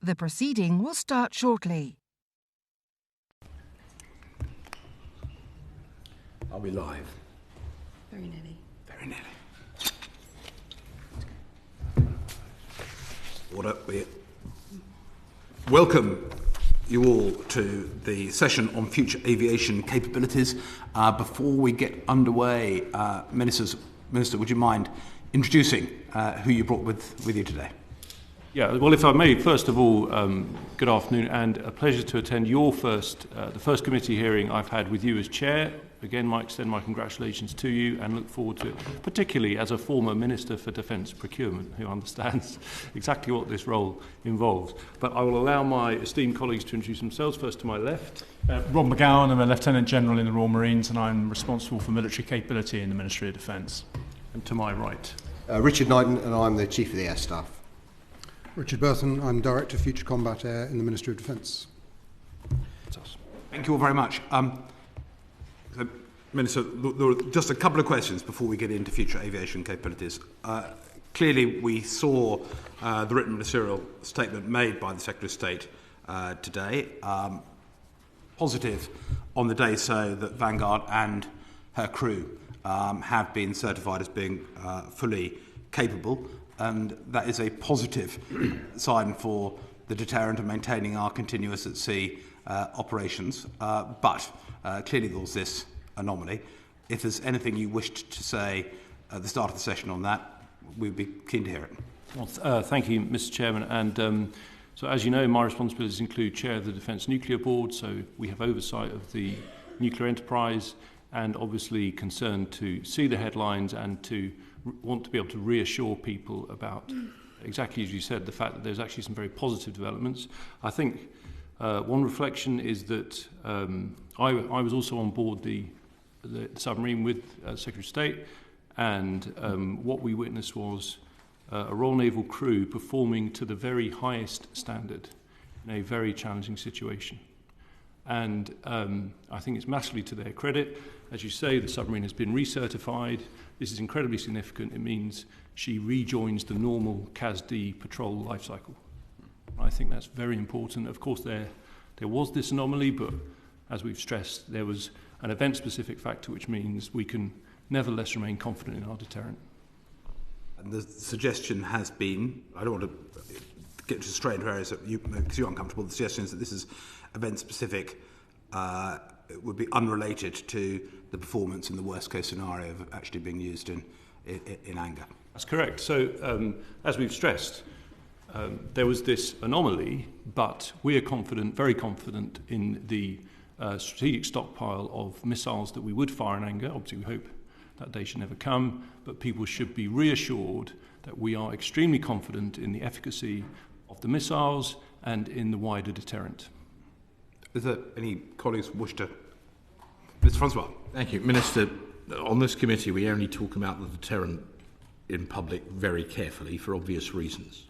The proceeding will start shortly. Are we live? Very nearly. Very nearly. Order. Welcome you all to the session on future aviation capabilities. Before we get underway, Minister, would you mind introducing who you brought with you today? Yeah, well, if I may, first of all, good afternoon, and a pleasure to attend your the first committee hearing I've had with you as chair. Again, I extend my congratulations to you and look forward to it, particularly as a former Minister for Defence Procurement who understands exactly what this role involves. But I will allow my esteemed colleagues to introduce themselves. First to my left. Rob Magowan, I'm a Lieutenant General in the Royal Marines and I'm responsible for military capability in the Ministry of Defence. And to my right. Richard Knighton, and I'm the Chief of the Air Staff. Richard Berthon, I'm Director of Future Combat Air in the Ministry of Defence. Thank you all very much. Minister, there are just a couple of questions before we get into future aviation capabilities. Clearly, we saw the written ministerial statement made by the Secretary of State today. Positive on the day so that Vanguard and her crew have been certified as being fully capable, and that is a positive sign for the deterrent and maintaining our continuous at sea operations. But clearly there was this anomaly. If there's anything you wished to say at the start of the session on that, we'd be keen to hear it. Well, thank you, Mr. Chairman. And so, as you know, my responsibilities include Chair of the Defence Nuclear Board, so we have oversight of the nuclear enterprise and obviously concerned to see the headlines and to want to be able to reassure people about, exactly as you said, the fact that there's actually some very positive developments. I think one reflection is that I was also on board the submarine with Secretary of State, and what we witnessed was a Royal Naval crew performing to the very highest standard in a very challenging situation. And I think it's massively to their credit. As you say, the submarine has been recertified. This is incredibly significant. It means she rejoins the normal CASD patrol life cycle. I think that's very important. Of course, there was this anomaly, but as we've stressed, there was an event-specific factor, which means we can nevertheless remain confident in our deterrent. And the suggestion has been, I don't want to get to stray into areas that because you're uncomfortable, the suggestion is that this is event-specific, it would be unrelated to the performance in the worst-case scenario of actually being used in anger. That's correct. So, as we've stressed, there was this anomaly, but we are confident, very confident, in the strategic stockpile of missiles that we would fire in anger. Obviously, we hope that day should never come, but people should be reassured that we are extremely confident in the efficacy of the missiles and in the wider deterrent. Is there any colleagues who wish to? Mr. Francois. Thank you. Minister, on this committee we only talk about the deterrent in public very carefully for obvious reasons.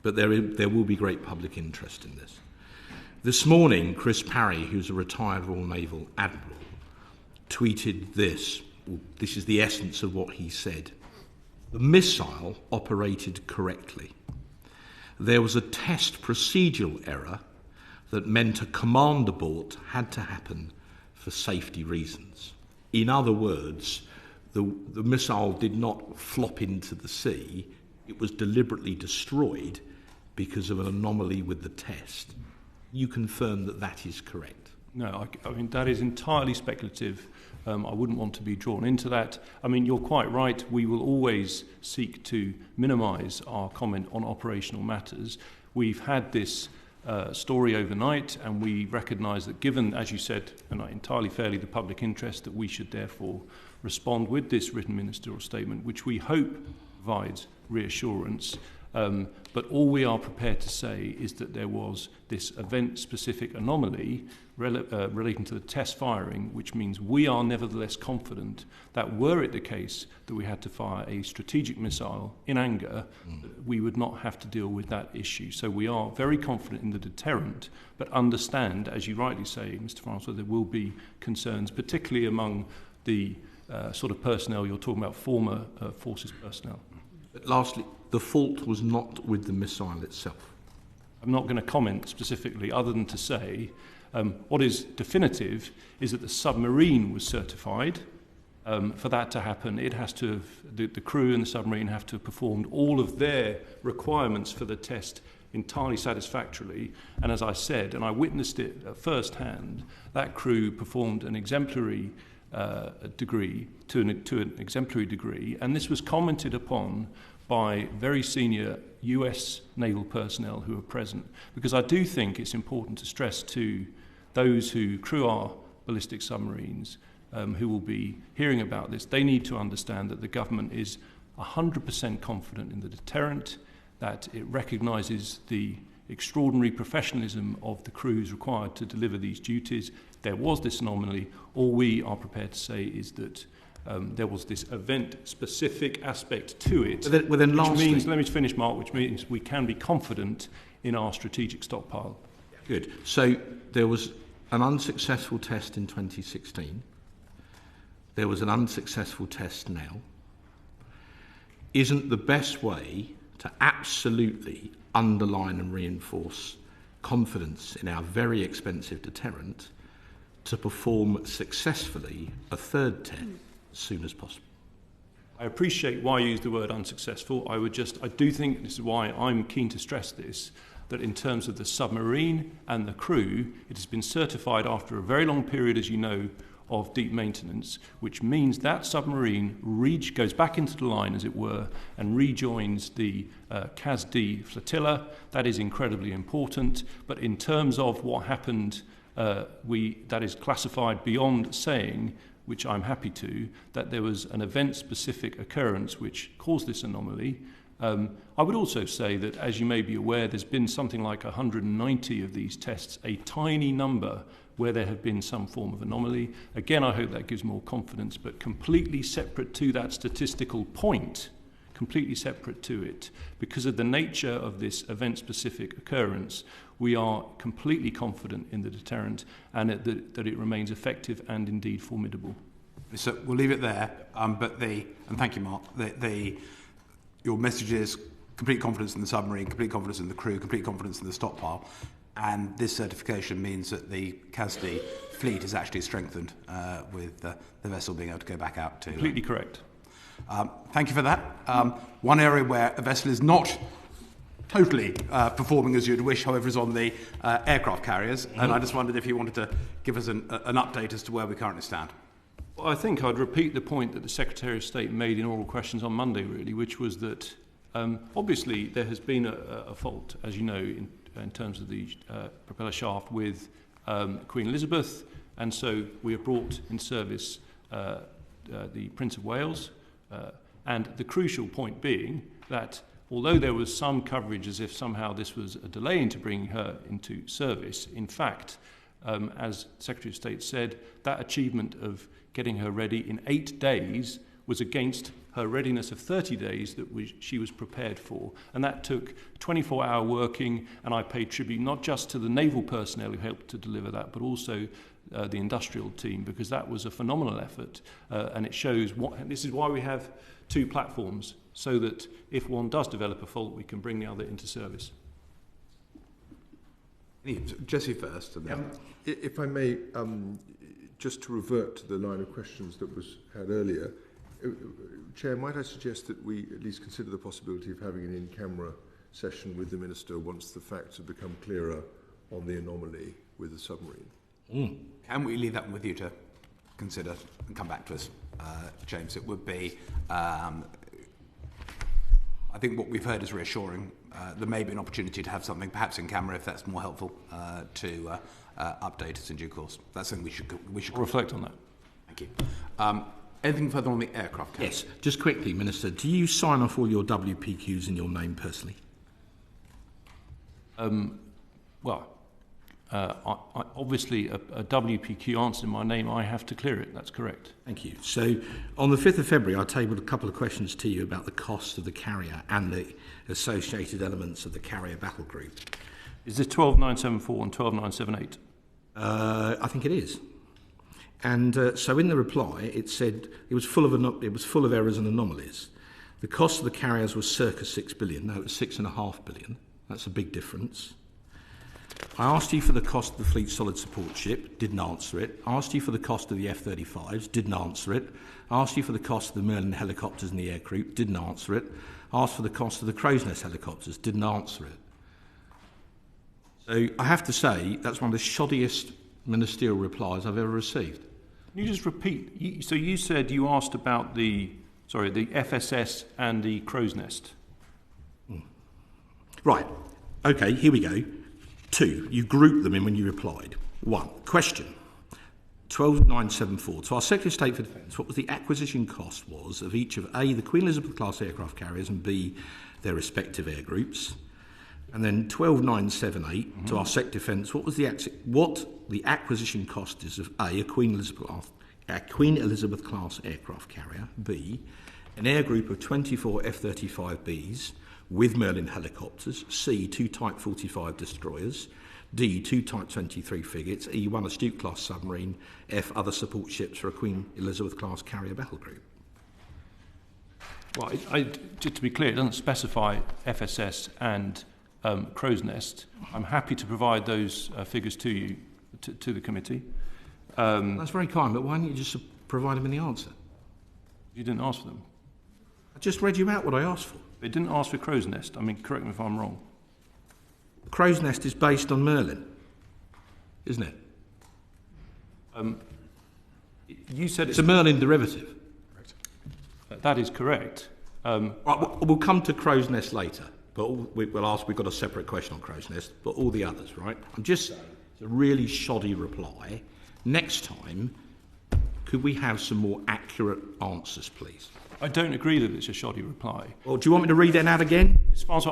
But there will be great public interest in this. This morning, Chris Parry, who's a retired Royal Naval Admiral, tweeted this. This is the essence of what he said. The missile operated correctly. There was a test procedural error that meant a command abort had to happen for safety reasons. In other words, the missile did not flop into the sea. It was deliberately destroyed because of an anomaly with the test. You confirm that that is correct? No, I mean, that is entirely speculative. I wouldn't want to be drawn into that. I mean, you're quite right. We will always seek to minimise our comment on operational matters. We've had this story overnight, and we recognise that given, as you said, and entirely fairly, the public interest, that we should therefore respond with this written ministerial statement, which we hope provides reassurance. But all we are prepared to say is that there was this event-specific anomaly relating to the test firing, which means we are nevertheless confident that were it the case that we had to fire a strategic missile in anger, we would not have to deal with that issue. So we are very confident in the deterrent, but understand, as you rightly say, Mr. Francois, there will be concerns, particularly among the sort of personnel you're talking about, former forces personnel. But lastly, the fault was not with the missile itself. I'm not going to comment specifically other than to say what is definitive is that the submarine was certified. For that to happen, it has to have, the crew and the submarine have to have performed all of their requirements for the test entirely satisfactorily. And as I said, and I witnessed it at first hand, that crew performed an exemplary degree, to an exemplary degree, and this was commented upon by very senior US naval personnel who were present, because I do think it's important to stress to those who crew our ballistic submarines who will be hearing about this, they need to understand that the government is 100% confident in the deterrent, that it recognises the extraordinary professionalism of the crews required to deliver these duties. There was this anomaly. All we are prepared to say is that there was this event-specific aspect to it, well, then which lastly, means, let me finish, Mark, which means we can be confident in our strategic stockpile. Good. So there was an unsuccessful test in 2016. There was an unsuccessful test now. Isn't the best way to absolutely underline and reinforce confidence in our very expensive deterrent to perform successfully a third test as soon as possible? I appreciate why you use the word unsuccessful. I do think, this is why I'm keen to stress this, that in terms of the submarine and the crew, it has been certified after a very long period, as you know, of deep maintenance, which means that submarine goes back into the line, as it were, and rejoins the CAS-D flotilla. That is incredibly important. But in terms of what happened, that is classified beyond saying, which I'm happy to, that there was an event-specific occurrence which caused this anomaly. I would also say that, as you may be aware, there's been something like 190 of these tests, a tiny number where there have been some form of anomaly. Again, I hope that gives more confidence, but completely separate to that statistical point, completely separate to it, because of the nature of this event-specific occurrence, we are completely confident in the deterrent and that it remains effective and indeed formidable. So we'll leave it there, and thank you, Mark. Your message is complete confidence in the submarine, complete confidence in the crew, complete confidence in the stockpile, and this certification means that the CAS-D fleet is actually strengthened with the vessel being able to go back out to... Completely correct. Thank you for that. One area where a vessel is not totally performing as you'd wish, however, is on the aircraft carriers, and I just wondered if you wanted to give us an update as to where we currently stand. Well, I think I'd repeat the point that the Secretary of State made in oral questions on Monday, really, which was that obviously there has been a fault, as you know, in terms of the propeller shaft with Queen Elizabeth, and so we have brought in service the Prince of Wales, and the crucial point being that although there was some coverage as if somehow this was a delay into bringing her into service, in fact, as the Secretary of State said, that achievement of getting her ready in 8 days was against her readiness of 30 days that she was prepared for. And that took 24-hour working, and I paid tribute not just to the naval personnel who helped to deliver that, but also the industrial team, because that was a phenomenal effort. And it shows this is why we have 2 platforms, so that if one does develop a fault, we can bring the other into service. Jesse first. And then. If I may, just to revert to the line of questions that was had earlier, Chair, might I suggest that we at least consider the possibility of having an in-camera session with the Minister once the facts have become clearer on the anomaly with the submarine? Can we leave that with you to consider and come back to us, James? It would be, I think what we've heard is reassuring. There may be an opportunity to have something, perhaps in camera, if that's more helpful, to update us in due course. That's something we should reflect on that. Thank you. Anything further on the aircraft carrier? Yes, just quickly, Minister, do you sign off all your WPQs in your name personally? Obviously, a WPQ answer in my name, I have to clear it. That's correct. Thank you. So, on the 5th of February, I tabled a couple of questions to you about the cost of the carrier and the associated elements of the carrier battle group. Is this 12974 and 12978? I think it is. And so in the reply, it said it was full of errors and anomalies. The cost of the carriers was circa 6 billion. No, it was 6.5 billion. That's a big difference. I asked you for the cost of the Fleet Solid Support Ship, didn't answer it. I asked you for the cost of the F-35s, didn't answer it. I asked you for the cost of the Merlin helicopters and the air crew, didn't answer it. I asked for the cost of the Crow's Nest helicopters, didn't answer it. So I have to say, that's one of the shoddiest ministerial replies I've ever received. Can you just repeat? So you said you asked about the FSS and the Crow's Nest. Right. Okay, here we go. 2, you grouped them in when you replied. 1, question. 12974. To our Secretary of State for Defence, what was the acquisition cost was of each of A, the Queen Elizabeth class aircraft carriers, and B, their respective air groups? And then 12978, to our Secretary of Defence, what was the acquisition cost is of A, a Queen Elizabeth class aircraft carrier, B, an air group of 24 F-35Bs with Merlin helicopters, C, 2 Type 45 destroyers, D, 2 Type 23 frigates, E, 1 Astute class submarine, F, other support ships for a Queen Elizabeth class carrier battle group. Well, just to be clear, it doesn't specify FSS and Crow's Nest. I'm happy to provide those figures to you, to the committee. That's very kind, but why didn't you just provide them in the answer? You didn't ask for them. I just read you out what I asked for. They didn't ask for Crow's Nest. I mean, correct me if I'm wrong. Crow's Nest is based on Merlin, isn't it? You said it's a Merlin derivative. That is correct. Right, we'll come to Crow's Nest later, but we've got a separate question on Crow's Nest, but all the others, right? I'm just saying, it's a really shoddy reply. Next time, could we have some more accurate answers, please? I don't agree that it's a shoddy reply. Well, do you want me to read that out again? As far as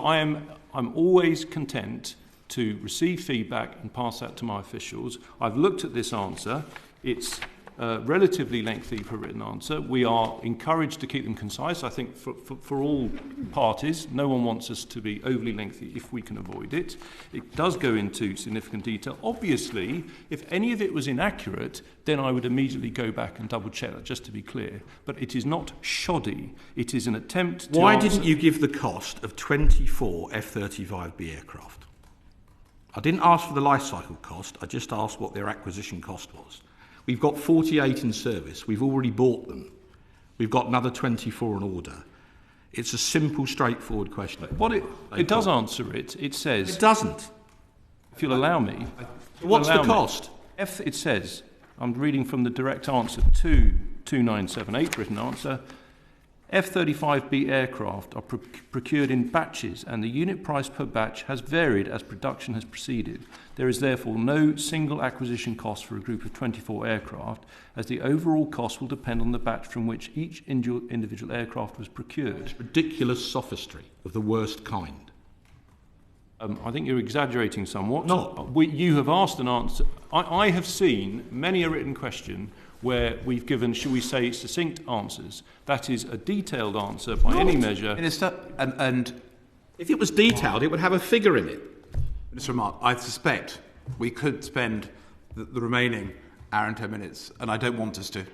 I'm always content to receive feedback and pass that to my officials. I've looked at this answer. It's relatively lengthy for a written answer. We are encouraged to keep them concise, I think, for all parties. No one wants us to be overly lengthy if we can avoid it. It does go into significant detail. Obviously, if any of it was inaccurate, then I would immediately go back and double-check that, just to be clear. But it is not shoddy. It is an attempt to Why didn't you give the cost of 24 F-35B aircraft? I didn't ask for the life cycle cost. I just asked what their acquisition cost was. We've got 48 in service. We've already bought them. We've got another 24 on order. It's a simple, straightforward question. What it does answer it. It says... It doesn't. If you'll allow me... What's the cost? It says, I'm reading from the direct answer to 2978, written answer, F-35B aircraft are procured in batches and the unit price per batch has varied as production has proceeded. There is therefore no single acquisition cost for a group of 24 aircraft, as the overall cost will depend on the batch from which each individual aircraft was procured. It's ridiculous sophistry of the worst kind. I think you're exaggerating somewhat. No. You have asked an answer. I have seen many a written question where we've given, shall we say, succinct answers. That is a detailed answer by any measure. Minister, and if it was detailed, it would have a figure in it. Minister Mark, I suspect we could spend the remaining hour and 10 minutes, and I don't want us to,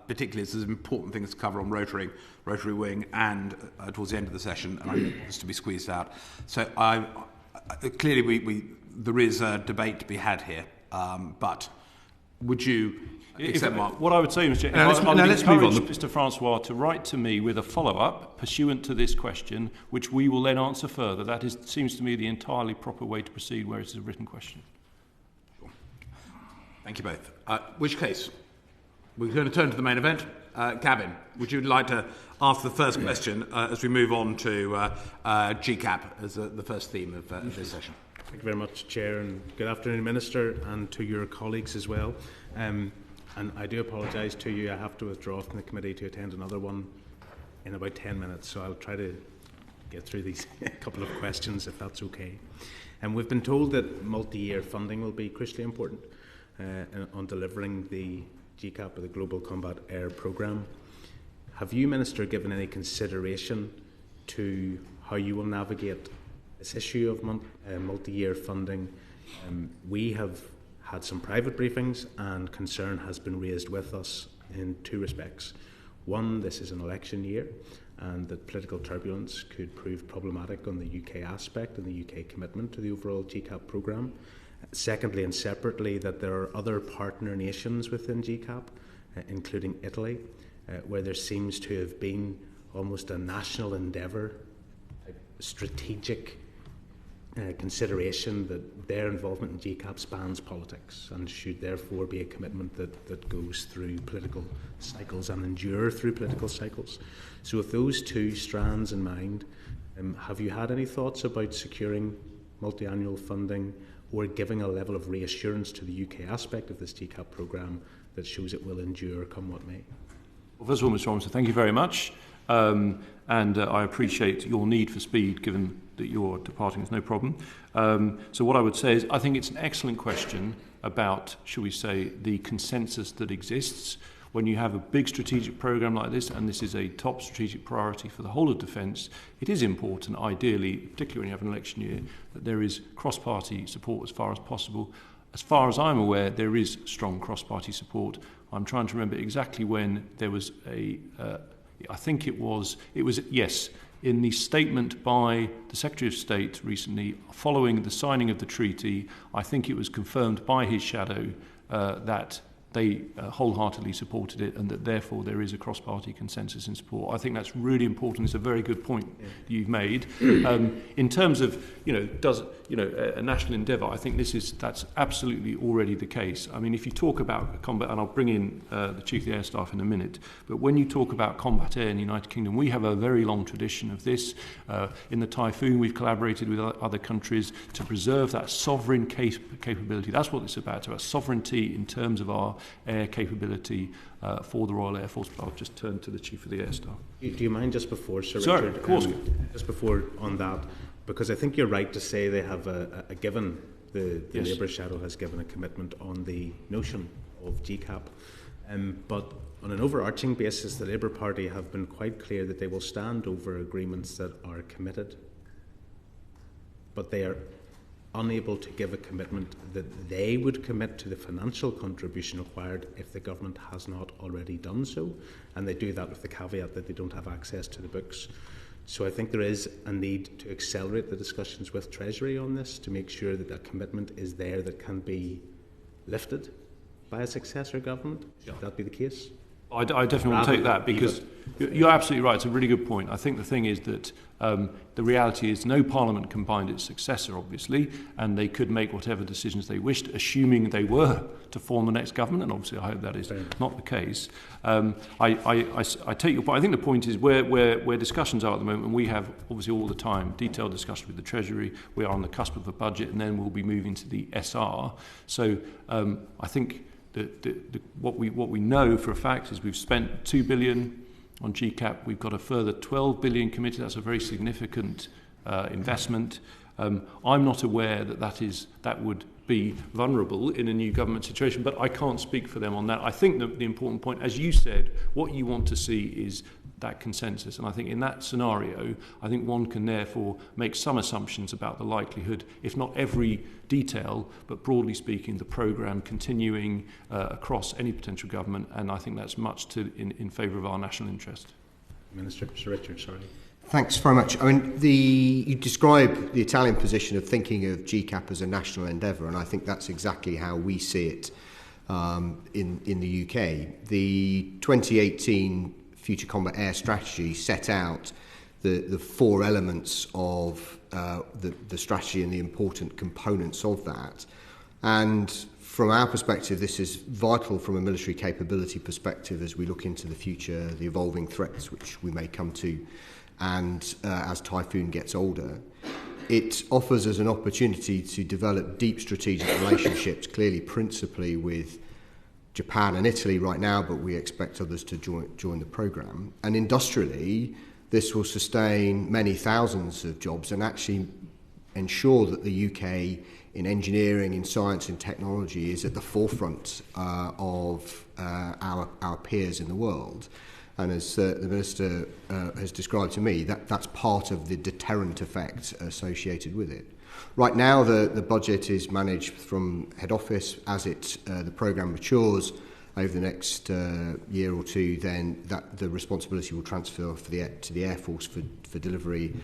particularly as there's important things to cover on rotary wing, and towards the end of the session, and I want us to be squeezed out. So clearly there is a debate to be had here, but would you... What I would say, Mr. Chair, I would encourage Mr. Francois to write to me with a follow-up pursuant to this question, which we will then answer further. That seems to me the entirely proper way to proceed, where it is a written question. Sure. Thank you both. Which case? We're going to turn to the main event. Gavin, would you like to ask the first question as we move on to GCAP as the first theme of this session? Thank you very much, Chair, and good afternoon, Minister, and to your colleagues as well. And I do apologise to you. I have to withdraw from the committee to attend another one in about 10 minutes, so I'll try to get through these couple of questions, if that's okay. And we've been told that multi-year funding will be crucially important on delivering the GCAP, or the Global Combat Air Programme. Have you, Minister, given any consideration to how you will navigate this issue of multi-year funding? We have had some private briefings, and concern has been raised with us in two respects. One, this is an election year, and that political turbulence could prove problematic on the UK aspect and the UK commitment to the overall GCAP programme. Secondly, and separately, that there are other partner nations within GCAP, including Italy, where there seems to have been almost a national endeavour, a strategic consideration that their involvement in GCAP spans politics and should therefore be a commitment that goes through political cycles and endure through political cycles. So with those two strands in mind, have you had any thoughts about securing multi-annual funding or giving a level of reassurance to the UK aspect of this GCAP programme that shows it will endure come what may? Well, first of all, Mr. Robinson, thank you very much. And I appreciate your need for speed, given that you're departing. It's no problem. So what I would say is I think it's an excellent question about, shall we say, the consensus that exists. When you have a big strategic programme like this, and this is a top strategic priority for the whole of defence, it is important, ideally, particularly when you have an election year, that there is cross-party support as far as possible. As far as I'm aware, there is strong cross-party support. I'm trying to remember exactly when there was I think it was, yes, in the statement by the Secretary of State recently, following the signing of the treaty, I think it was confirmed by his shadow that they wholeheartedly supported it and that therefore there is a cross-party consensus in support. I think that's really important. It's a very good point that you've made. In terms of, a national endeavour, I think that's absolutely already the case. I mean, if you talk about combat, and I'll bring in the Chief of the Air Staff in a minute, but when you talk about combat air in the United Kingdom, we have a very long tradition of this. In the Typhoon, we've collaborated with other countries to preserve that sovereign capability. That's what it's about sovereignty in terms of our air capability for the Royal Air Force. But I'll just turn to the Chief of the Air Staff. Do you mind just before, Sir Sorry, Richard? Of course. Just before on that, because I think you're right to say they have a given, the Yes. Labour shadow has given a commitment on the notion of GCAP. But on an overarching basis, the Labour Party have been quite clear that they will stand over agreements that are committed, but they are unable to give a commitment that they would commit to the financial contribution required if the government has not already done so, and they do that with the caveat that they don't have access to the books. So I think there is a need to accelerate the discussions with Treasury on this to make sure that that commitment is there that can be lifted by a successor government. Should that be the case? I definitely want to take that, because you're absolutely right. It's a really good point. I think the thing is that the reality is no parliament can bind its successor, obviously, and they could make whatever decisions they wished, assuming they were to form the next government, and obviously I hope that is not the case. I take your point. I think the point is where discussions are at the moment, and we have obviously all the time detailed discussion with the Treasury. We are on the cusp of a budget, and then we'll be moving to the SR. So I think what we know for a fact is we've spent $2 billion on GCAP. We've got a further $12 billion committed. That's a very significant investment. I'm not aware that would be vulnerable in a new government situation, but I can't speak for them on that. I think that the important point, as you said, what you want to see is that consensus. And I think in that scenario, I think one can therefore make some assumptions about the likelihood, if not every detail, but broadly speaking, the programme continuing across any potential government. And I think that's much in favour of our national interest. Minister, Sir Richard, sorry. Thanks very much. I mean, you describe the Italian position of thinking of GCAP as a national endeavour, and I think that's exactly how we see it in the UK. The 2018 Future Combat Air Strategy set out the four elements of the strategy and the important components of that. And from our perspective, this is vital from a military capability perspective as we look into the future, the evolving threats which we may come to, and as Typhoon gets older. It offers us an opportunity to develop deep strategic relationships, clearly principally with Japan and Italy right now, but we expect others to join the programme. And industrially, this will sustain many thousands of jobs and actually ensure that the UK in engineering, in science and technology is at the forefront of our peers in the world. And as the Minister has described to me, that's part of the deterrent effect associated with it. Right now, the budget is managed from head office. As the programme matures over the next year or two, then the responsibility will transfer to the Air Force for delivery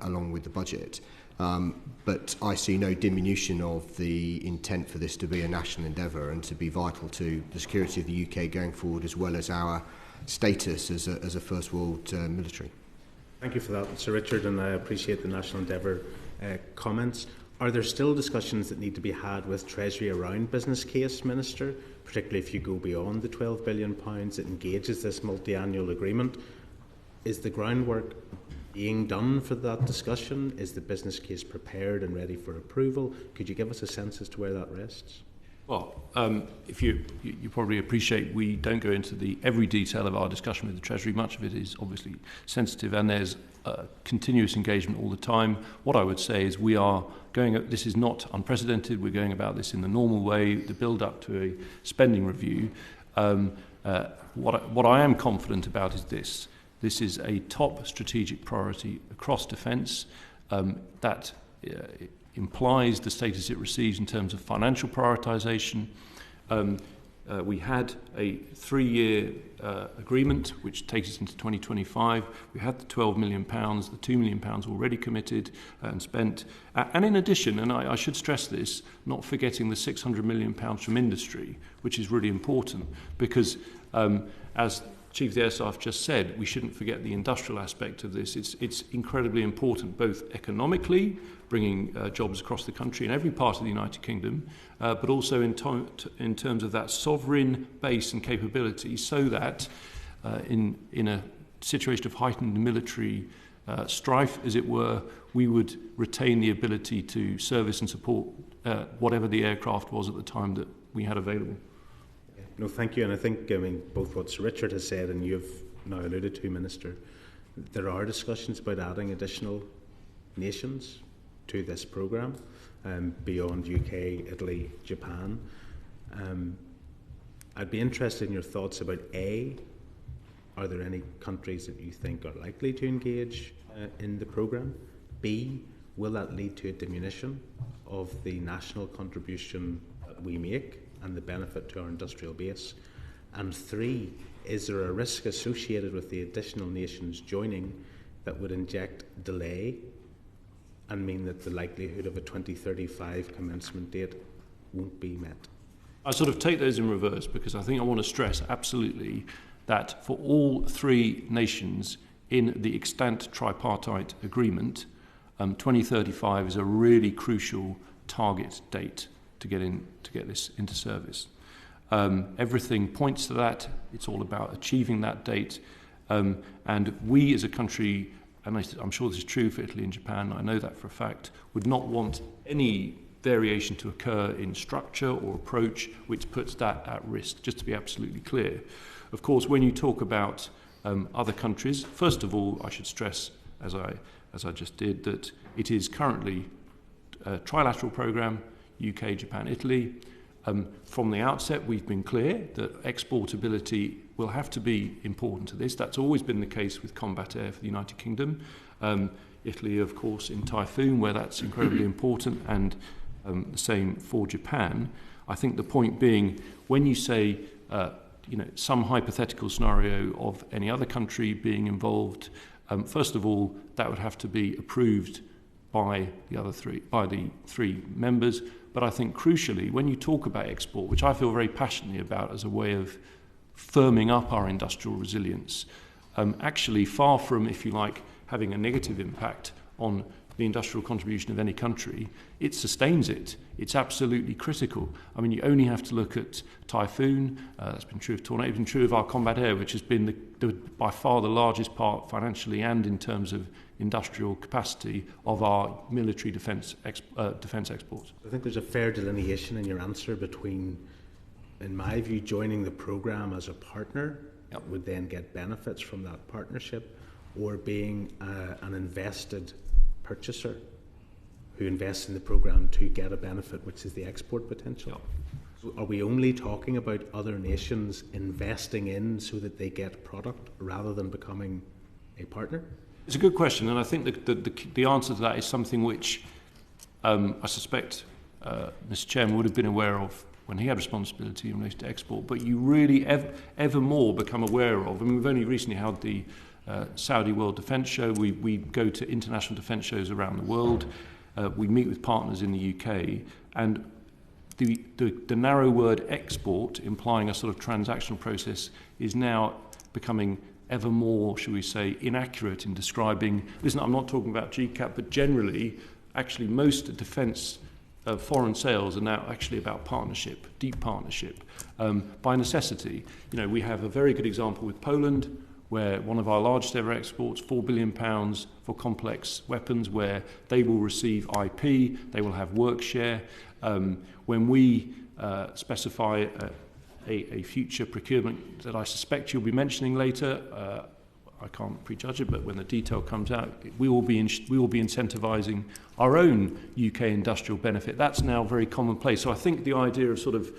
along with the budget. But I see no diminution of the intent for this to be a national endeavour and to be vital to the security of the UK going forward, as well as our status as a first world military. Thank you for that, Sir Richard, and I appreciate the national endeavour comments. Are there still discussions that need to be had with Treasury around business case, Minister, particularly if you go beyond the £12 billion that engages this multi-annual agreement? Is the groundwork being done for that discussion? Is the business case prepared and ready for approval? Could you give us a sense as to where that rests? Well, if you probably appreciate, we don't go into every detail of our discussion with the Treasury. Much of it is obviously sensitive, and there's continuous engagement all the time. What I would say is this is not unprecedented. We're going about this in the normal way, the build-up to a spending review. What I am confident about is this. This is a top strategic priority across defence that implies the status it receives in terms of financial prioritisation. We had a 3-year agreement which takes us into 2025. We had the £12 million, the £2 million already committed and spent. And in addition, and I should stress this, not forgetting the £600 million from industry, which is really important, because as Chief of the Air Staff just said, we shouldn't forget the industrial aspect of this. It's incredibly important, both economically, bringing jobs across the country in every part of the United Kingdom, but also in terms of that sovereign base and capability, so that in a situation of heightened military strife, as it were, we would retain the ability to service and support whatever the aircraft was at the time that we had available. No, thank you. And I think, both what Sir Richard has said and you've now alluded to, Minister, there are discussions about adding additional nations to this programme beyond UK, Italy, Japan. I'd be interested in your thoughts about are there any countries that you think are likely to engage in the programme? B, will that lead to a diminution of the national contribution that we make and the benefit to our industrial base? And 3, is there a risk associated with the additional nations joining that would inject delay and mean that the likelihood of a 2035 commencement date won't be met? I sort of take those in reverse, because I think I want to stress absolutely that for all 3 nations in the extant tripartite agreement, 2035 is a really crucial target date to get this into service. Everything points to that. It's all about achieving that date. And we as a country, and I'm sure this is true for Italy and Japan, I know that for a fact, would not want any variation to occur in structure or approach which puts that at risk, just to be absolutely clear. Of course, when you talk about other countries, first of all, I should stress, as I just did, that it is currently a trilateral programme, UK, Japan, Italy. From the outset, we've been clear that exportability will have to be important to this. That's always been the case with combat air for the United Kingdom. Italy, of course, in Typhoon, where that's incredibly important, and the same for Japan. I think the point being, when you say some hypothetical scenario of any other country being involved, first of all, that would have to be approved by the 3 members. But I think crucially, when you talk about export, which I feel very passionately about as a way of firming up our industrial resilience, actually far from, if you like, having a negative impact on the industrial contribution of any country, it sustains it. It's absolutely critical. I mean, you only have to look at Typhoon, that's been true of Tornado, it's been true of our combat air, which has been by far the largest part financially and in terms of industrial capacity of our military defence exports. I think there's a fair delineation in your answer between, in my view, joining the programme as a partner would then get benefits from that partnership, or being an invested purchaser who invests in the programme to get a benefit, which is the export potential. Yep. So are we only talking about other nations investing in so that they get product rather than becoming a partner? It's a good question, and I think the answer to that is something which I suspect Mr. Chairman would have been aware of when he had responsibility in relation to export, but you really ever more become aware of. I mean, we've only recently held the Saudi World Defence Show. We go to international defence shows around the world, we meet with partners in the UK, and the narrow word export, implying a sort of transactional process, is now becoming ever more, shall we say, inaccurate in describing. Listen, I'm not talking about GCAP, but generally, actually, most defence foreign sales are now actually about partnership, deep partnership, by necessity. You know, we have a very good example with Poland, where one of our largest ever exports, £4 billion for complex weapons, where they will receive IP, they will have work share. When we specify a future procurement that I suspect you'll be mentioning later, I can't prejudge it, but when the detail comes out, we will be incentivising our own UK industrial benefit. That's now very commonplace. So I think the idea of sort of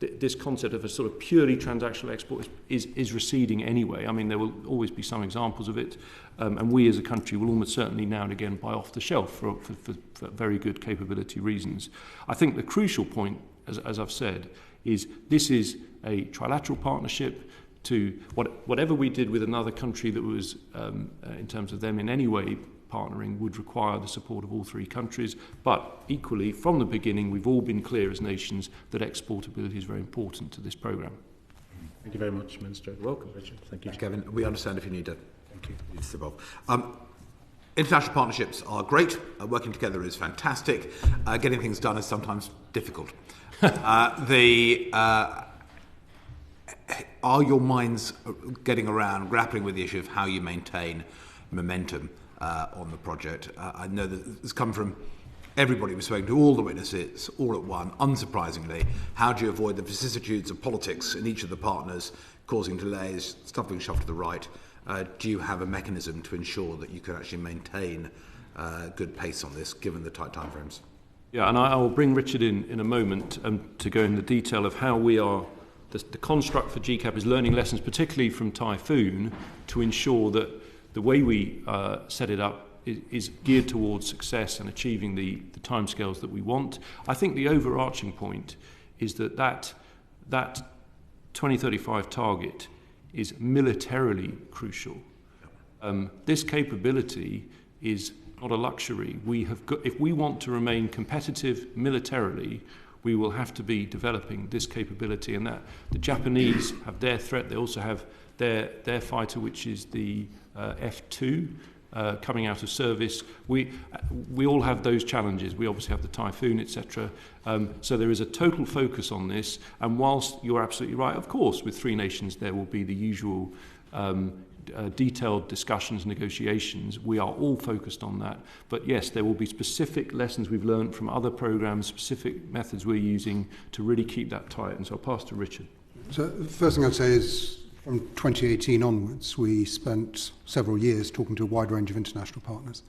this concept of a sort of purely transactional export is receding anyway. I mean, there will always be some examples of it, and we as a country will almost certainly now and again buy off the shelf for very good capability reasons. I think the crucial point, as I've said, is this is a trilateral partnership. To whatever we did with another country that was, in terms of them in any way partnering, would require the support of all three countries. But equally, from the beginning, we've all been clear as nations that exportability is very important to this programme. Thank you very much, Minister. You're welcome, Richard. Thank you, Kevin. We understand if you need to. Thank you. Need to evolve. International partnerships are great. Working together is fantastic. Getting things done is sometimes difficult. Are your minds getting around, grappling with the issue of how you maintain momentum on the project? I know that it's come from everybody we've spoken to, all the witnesses, all at one. Unsurprisingly, how do you avoid the vicissitudes of politics in each of the partners causing delays, stuff being shoved to the right? Do you have a mechanism to ensure that you can actually maintain good pace on this, given the tight timeframes? Yeah, and I will bring Richard in a moment to go in the detail of how we are. The construct for GCAP is learning lessons, particularly from Typhoon, to ensure that the way we set it up is geared towards success and achieving the timescales that we want. I think the overarching point is that 2035 target is militarily crucial. This capability is not a luxury. If we want to remain competitive militarily, we will have to be developing this capability, and that the Japanese have their threat. They also have their fighter, which is the F2, coming out of service. We all have those challenges. We obviously have the Typhoon, etc. So there is a total focus on this. And whilst you're absolutely right, of course, with three nations there will be the usual detailed discussions, negotiations. We are all focused on that. But yes, there will be specific lessons we've learned from other programs, specific methods we're using to really keep that tight. And so I'll pass to Richard. So the first thing I'd say is from 2018 onwards, we spent several years talking to a wide range of international partners.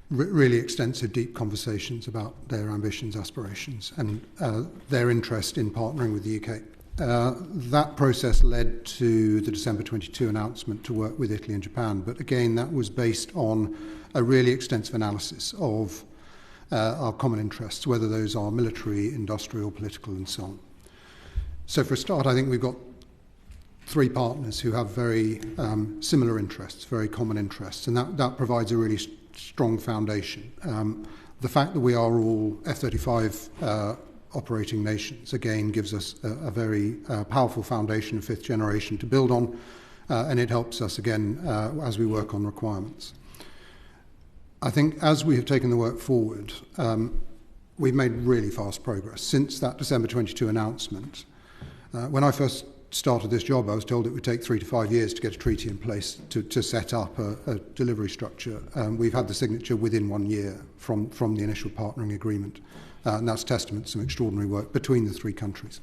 Really extensive, deep conversations about their ambitions, aspirations, and their interest in partnering with the UK. That process led to the December 22 announcement to work with Italy and Japan, but again that was based on a really extensive analysis of our common interests, whether those are military, industrial, political and so on. So for a start, I think we've got three partners who have very similar interests, very common interests, and that provides a really strong foundation. The fact that we are all F-35 operating nations, again, gives us a very powerful foundation of fifth generation to build on, and it helps us, again, as we work on requirements. I think as we have taken the work forward, we've made really fast progress. Since that December 22 announcement, when I first started this job, I was told it would take 3 to 5 years to get a treaty in place to set up a delivery structure. We've had the signature within 1 year from the initial partnering agreement. And that's testament to some extraordinary work between the three countries.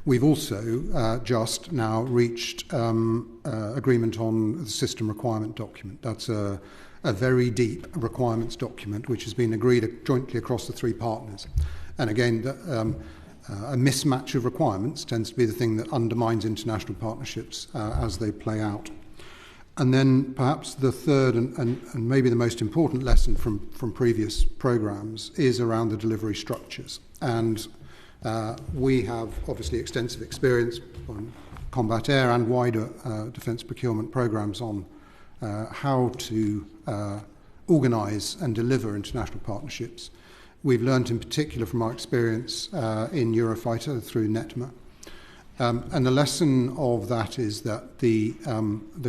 We've also just now reached agreement on the system requirement document. That's a very deep requirements document which has been agreed jointly across the three partners. And again, a mismatch of requirements tends to be the thing that undermines international partnerships as they play out. And then perhaps the third and maybe the most important lesson from previous programs is around the delivery structures. And we have obviously extensive experience on combat air and wider defence procurement programs on how to organise and deliver international partnerships. We've learned in particular from our experience in Eurofighter through NETMA. And the lesson of that is that the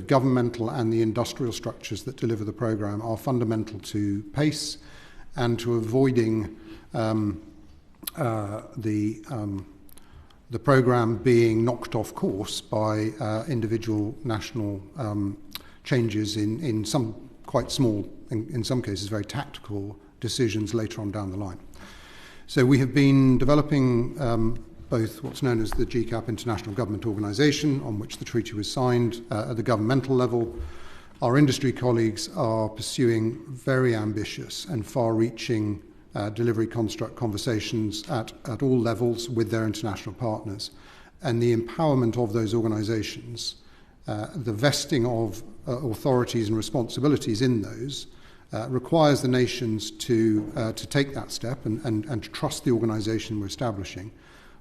governmental and the industrial structures that deliver the programme are fundamental to pace and to avoiding the programme being knocked off course by individual national changes in some quite small, in some cases very tactical decisions later on down the line. So we have been developing both what's known as the GCAP International Government Organisation, on which the treaty was signed at the governmental level. Our industry colleagues are pursuing very ambitious and far-reaching delivery construct conversations at all levels with their international partners. And the empowerment of those organisations, the vesting of authorities and responsibilities in those, requires the nations to take that step and to trust the organisation we're establishing.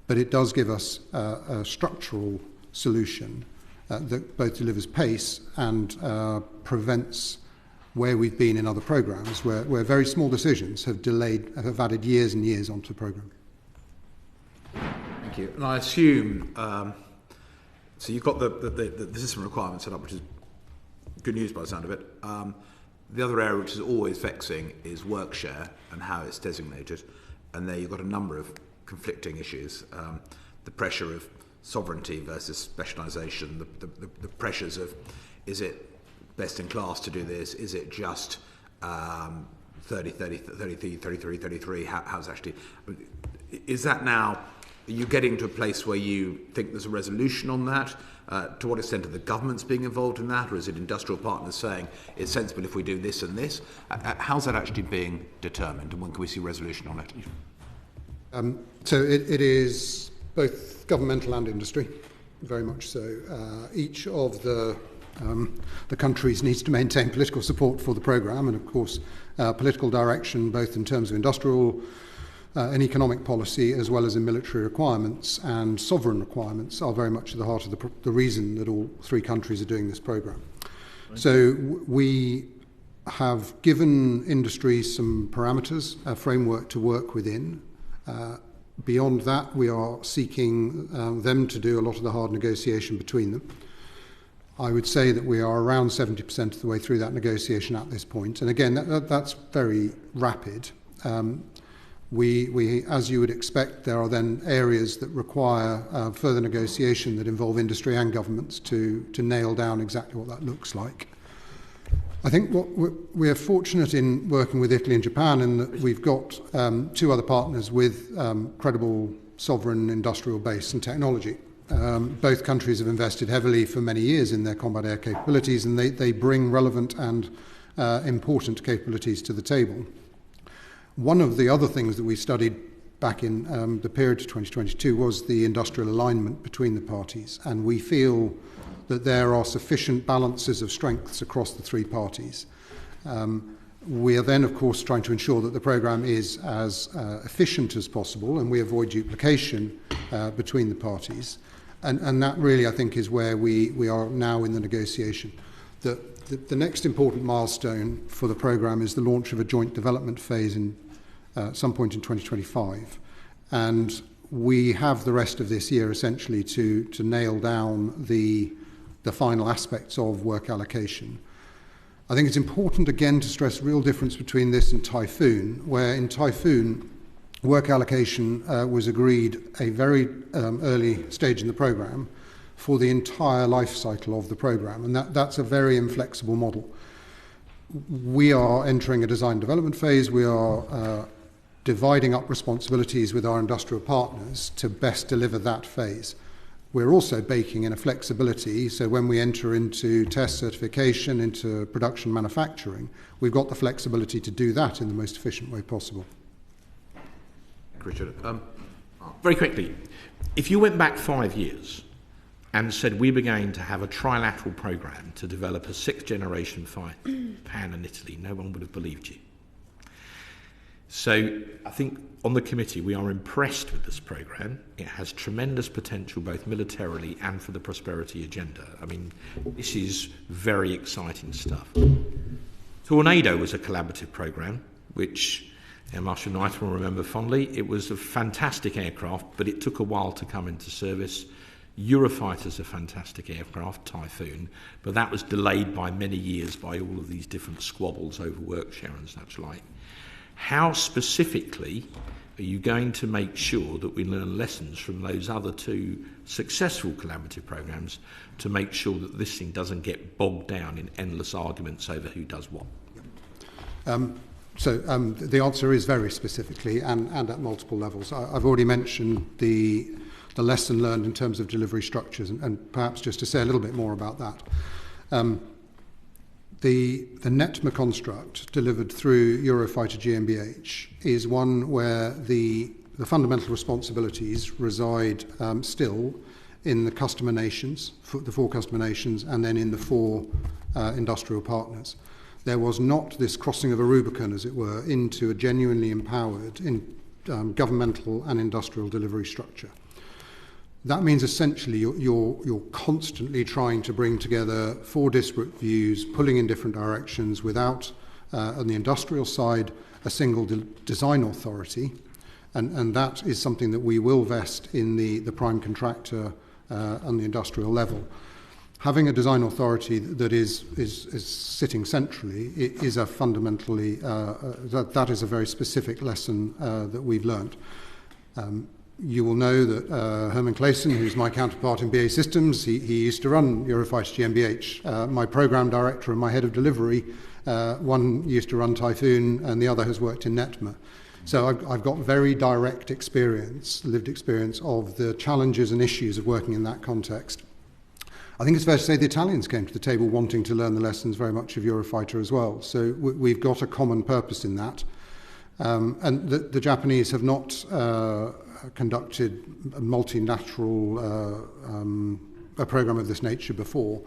But it does give us a structural solution that both delivers pace and prevents where we've been in other programmes, where very small decisions have added years and years onto the programme. Thank you. And I assume, so you've got the system requirements set up, which is good news by the sound of it. The other area which is always vexing is work share and how it's designated. And there you've got a number of conflicting issues. The pressure of sovereignty versus specialisation, the pressures of, is it best in class to do this? Is it just 33? How's actually? Is that now? Are you getting to a place where you think there's a resolution on that? To what extent are the governments being involved in that, or is it industrial partners saying it's sensible if we do this and this? How's that actually being determined, and when can we see resolution on it? So it is both governmental and industry, very much so. Each of the countries needs to maintain political support for the programme, and of course political direction both in terms of industrial and economic policy as well as in military requirements and sovereign requirements are very much at the heart of the reason that all three countries are doing this programme. So we have given industry some parameters, a framework to work within. Beyond that, we are seeking them to do a lot of the hard negotiation between them. I would say that we are around 70% of the way through that negotiation at this point. And again, that's very rapid. We, as you would expect, there are then areas that require further negotiation that involve industry and governments to nail down exactly what that looks like. I think we are fortunate in working with Italy and Japan in that we've got two other partners with credible sovereign industrial base and technology. Both countries have invested heavily for many years in their combat air capabilities, and they bring relevant and important capabilities to the table. One of the other things that we studied back in the period to 2022 was the industrial alignment between the parties, and we feel that there are sufficient balances of strengths across the three parties. We are then, of course, trying to ensure that the programme is as efficient as possible and we avoid duplication between the parties. And that really, I think, is where we are now in the negotiation. The next important milestone for the programme is the launch of a joint development phase in some point in 2025. And we have the rest of this year essentially to nail down the final aspects of work allocation. I think it's important again to stress the real difference between this and Typhoon, where in Typhoon work allocation was agreed a very early stage in the programme for the entire life cycle of the programme, and that's a very inflexible model. We are entering a design development phase. We are dividing up responsibilities with our industrial partners to best deliver that phase. We're also baking in a flexibility, so when we enter into test certification, into production manufacturing, we've got the flexibility to do that in the most efficient way possible. Richard, very quickly, if you went back 5 years and said we were going to have a trilateral programme to develop a sixth-generation fighter, Japan and Italy, no one would have believed you. So I think on the committee we are impressed with this programme. It has tremendous potential both militarily and for the prosperity agenda. I mean, this is very exciting stuff. Tornado was a collaborative programme, which Marshal Knighton will remember fondly. It was a fantastic aircraft, but it took a while to come into service. Eurofighter's a fantastic aircraft, Typhoon, but that was delayed by many years by all of these different squabbles over work share and such like. How specifically are you going to make sure that we learn lessons from those other two successful collaborative programmes to make sure that this thing doesn't get bogged down in endless arguments over who does what? The answer is very specifically and at multiple levels. I've already mentioned the lesson learned in terms of delivery structures, and perhaps just to say a little bit more about that. The NETMA construct delivered through Eurofighter GmbH is one where the fundamental responsibilities reside still in the customer nations, the 4 customer nations, and then in the 4 industrial partners. There was not this crossing of a Rubicon, as it were, into a genuinely empowered governmental and industrial delivery structure. That means essentially you're constantly trying to bring together 4 disparate views, pulling in different directions without, on the industrial side, a single design authority. And that is something that we will vest in the prime contractor on the industrial level. Having a design authority that is sitting centrally is a fundamentally, that is a very specific lesson that we've learned. You will know that Herman Claesen, who's my counterpart in BAE Systems, he used to run Eurofighter GmbH. My program director and my head of delivery, one used to run Typhoon and the other has worked in NETMA. So I've got very direct experience, lived experience of the challenges and issues of working in that context. I think it's fair to say the Italians came to the table wanting to learn the lessons very much of Eurofighter as well. So we've got a common purpose in that. And the Japanese have not conducted a multilateral a program of this nature before,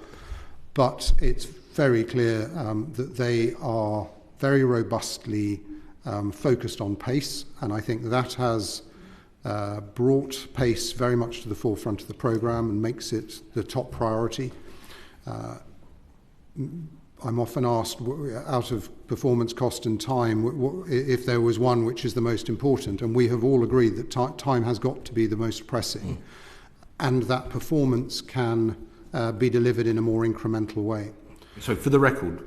but it's very clear that they are very robustly focused on pace, and I think that has brought pace very much to the forefront of the program and makes it the top priority. I'm often asked, out of performance, cost and time, if there was one which is the most important, and we have all agreed that time has got to be the most pressing, and that performance can be delivered in a more incremental way. So for the record,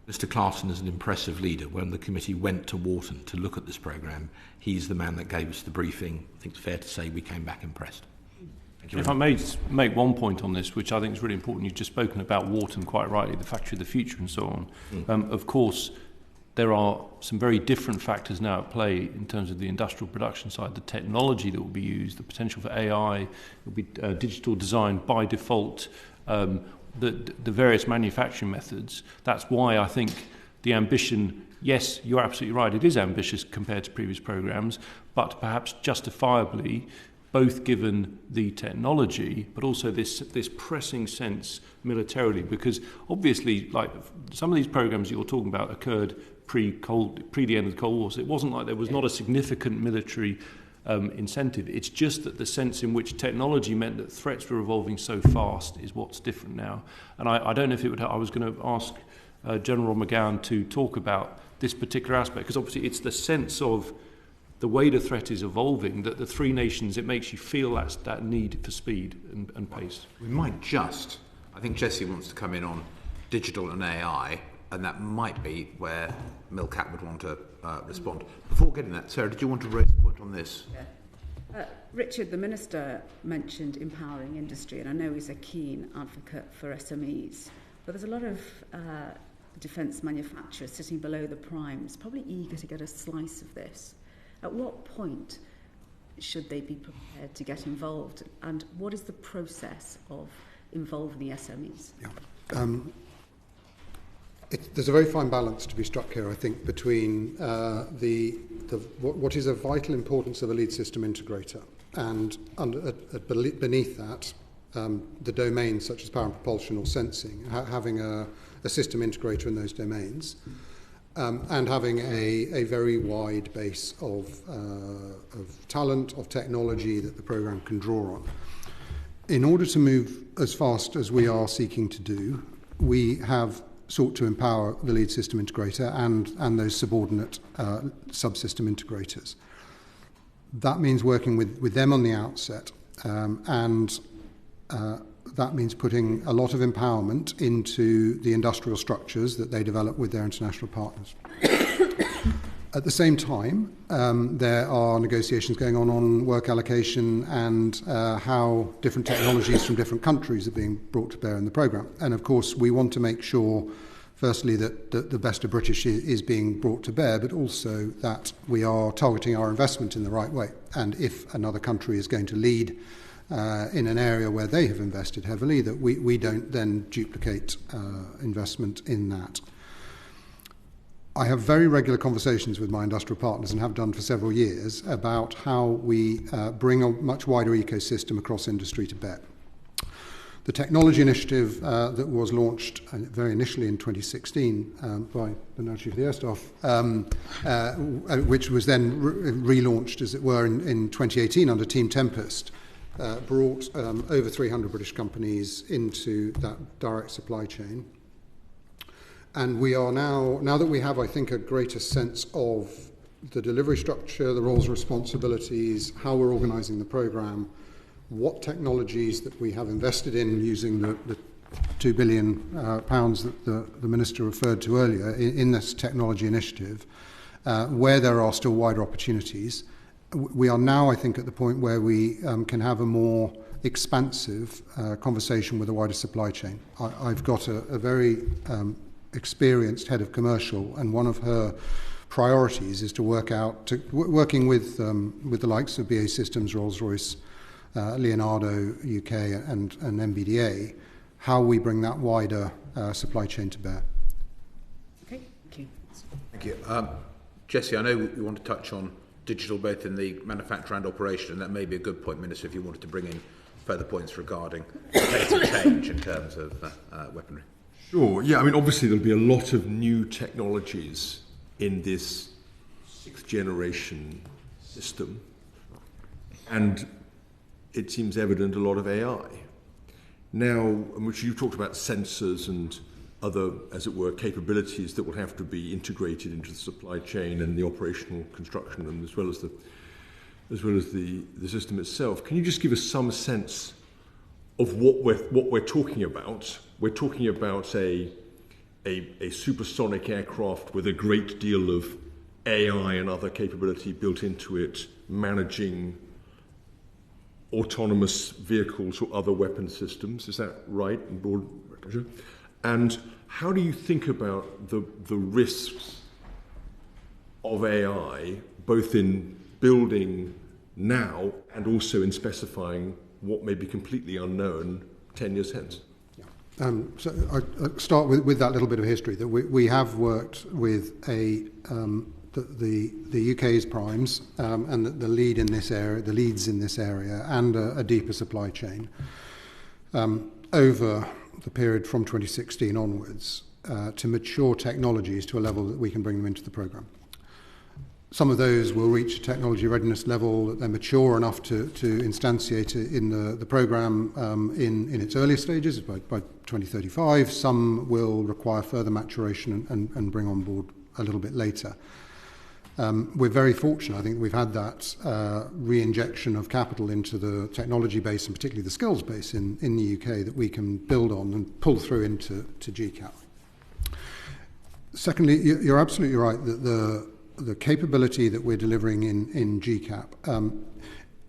Mr. Clarkson is an impressive leader. When the committee went to Wharton to look at this programme, he's the man that gave us the briefing. I think it's fair to say we came back impressed. If I may make one point on this, which I think is really important, you've just spoken about Wharton quite rightly, the factory of the future and so on. Of course, there are some very different factors now at play in terms of the industrial production side, the technology that will be used, the potential for AI, will be digital design by default, the various manufacturing methods. That's why I think the ambition, yes, you're absolutely right, it is ambitious compared to previous programmes, but perhaps justifiably, both given the technology, but also this pressing sense militarily, because obviously, like some of these programs you're talking about occurred pre the end of the Cold War. So it wasn't like there was not a significant military incentive. It's just that the sense in which technology meant that threats were evolving so fast is what's different now. And I don't know if it would. I was going to ask General Magowan to talk about this particular aspect, because obviously it's the sense of the way the threat is evolving, that the 3 nations, it makes you feel that need for speed and pace. We might just, I think Jesse wants to come in on digital and AI, and that might be where Milcat would want to respond. Before getting that, Sarah, did you want to raise a point on this? Yeah. Richard, the Minister, mentioned empowering industry, and I know he's a keen advocate for SMEs, but there's a lot of defence manufacturers sitting below the primes, probably eager to get a slice of this. At what point should they be prepared to get involved, and what is the process of involving the SMEs? Yeah. There's a very fine balance to be struck here, I think, between what is a vital importance of a lead system integrator, and beneath that, the domains such as power and propulsion or sensing, having a system integrator in those domains. And having a very wide base of talent, of technology that the programme can draw on. In order to move as fast as we are seeking to do, we have sought to empower the lead system integrator and those subordinate subsystem integrators. That means working with them on the outset, and that means putting a lot of empowerment into the industrial structures that they develop with their international partners. At the same time, there are negotiations going on work allocation and how different technologies from different countries are being brought to bear in the programme. And of course, we want to make sure, firstly, that the best of British is being brought to bear, but also that we are targeting our investment in the right way. And if another country is going to lead in an area where they have invested heavily, that we don't then duplicate investment in that. I have very regular conversations with my industrial partners, and have done for several years, about how we bring a much wider ecosystem across industry to bear. The technology initiative that was launched very initially in 2016 by the now Chief of the Air Staff, which was then relaunched, as it were, in 2018 under Team Tempest, brought over 300 British companies into that direct supply chain. And we are now that we have, I think, a greater sense of the delivery structure, the roles and responsibilities, how we're organising the programme, what technologies that we have invested in using the £2 billion that the Minister referred to earlier in this technology initiative, where there are still wider opportunities. We are now, I think, at the point where we can have a more expansive conversation with the wider supply chain. I've got a very experienced head of commercial, and one of her priorities is to working with the likes of BAE Systems, Rolls-Royce, Leonardo UK and MBDA, how we bring that wider supply chain to bear. Okay, thank you. Thank you. Jessie, I know you want to touch on digital both in the manufacture and operation, and that may be a good point, Minister, if you wanted to bring in further points regarding the pace of change in terms of weaponry. Sure, yeah, I mean, obviously there'll be a lot of new technologies in this sixth generation system, and it seems evident a lot of AI. Now, which you talked about sensors and other, as it were, capabilities that will have to be integrated into the supply chain and the operational construction, and as well as the system itself. Can you just give us some sense of what we're talking about? We're talking about a supersonic aircraft with a great deal of AI and other capability built into it, managing autonomous vehicles or other weapon systems. Is that right? And how do you think about the risks of AI, both in building now and also in specifying what may be completely unknown 10 years hence? So I'll start with that little bit of history, that we have worked with the UK's primes and the leads in this area, and a deeper supply chain over the period from 2016 onwards to mature technologies to a level that we can bring them into the programme. Some of those will reach a technology readiness level that they're mature enough to instantiate it in the programme in its earlier stages by 2035. Some will require further maturation and bring on board a little bit later. We're very fortunate, I think, we've had that re-injection of capital into the technology base, and particularly the skills base in the UK, that we can build on and pull through into GCAP. Secondly, you're absolutely right that the capability that we're delivering in GCAP,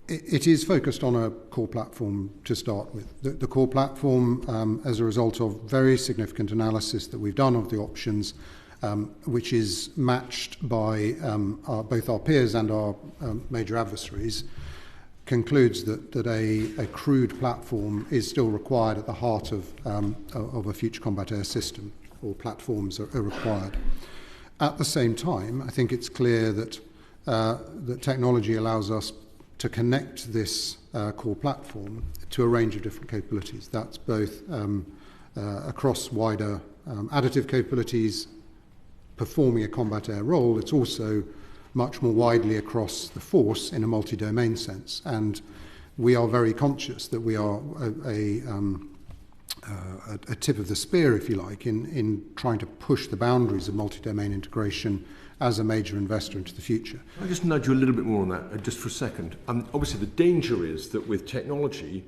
it is focused on a core platform to start with. The core platform, as a result of very significant analysis that we've done of the options, which is matched by both our peers and our major adversaries, concludes that a crewed platform is still required at the heart of a future combat air system, or platforms are required. At the same time, I think it's clear that that technology allows us to connect this core platform to a range of different capabilities. That's both across wider additive capabilities, performing a combat air role. It's also much more widely across the force in a multi-domain sense. And we are very conscious that we are a tip of the spear, if you like, in trying to push the boundaries of multi-domain integration as a major investor into the future. I'll just nudge you a little bit more on that just for a second. Obviously, the danger is that with technology,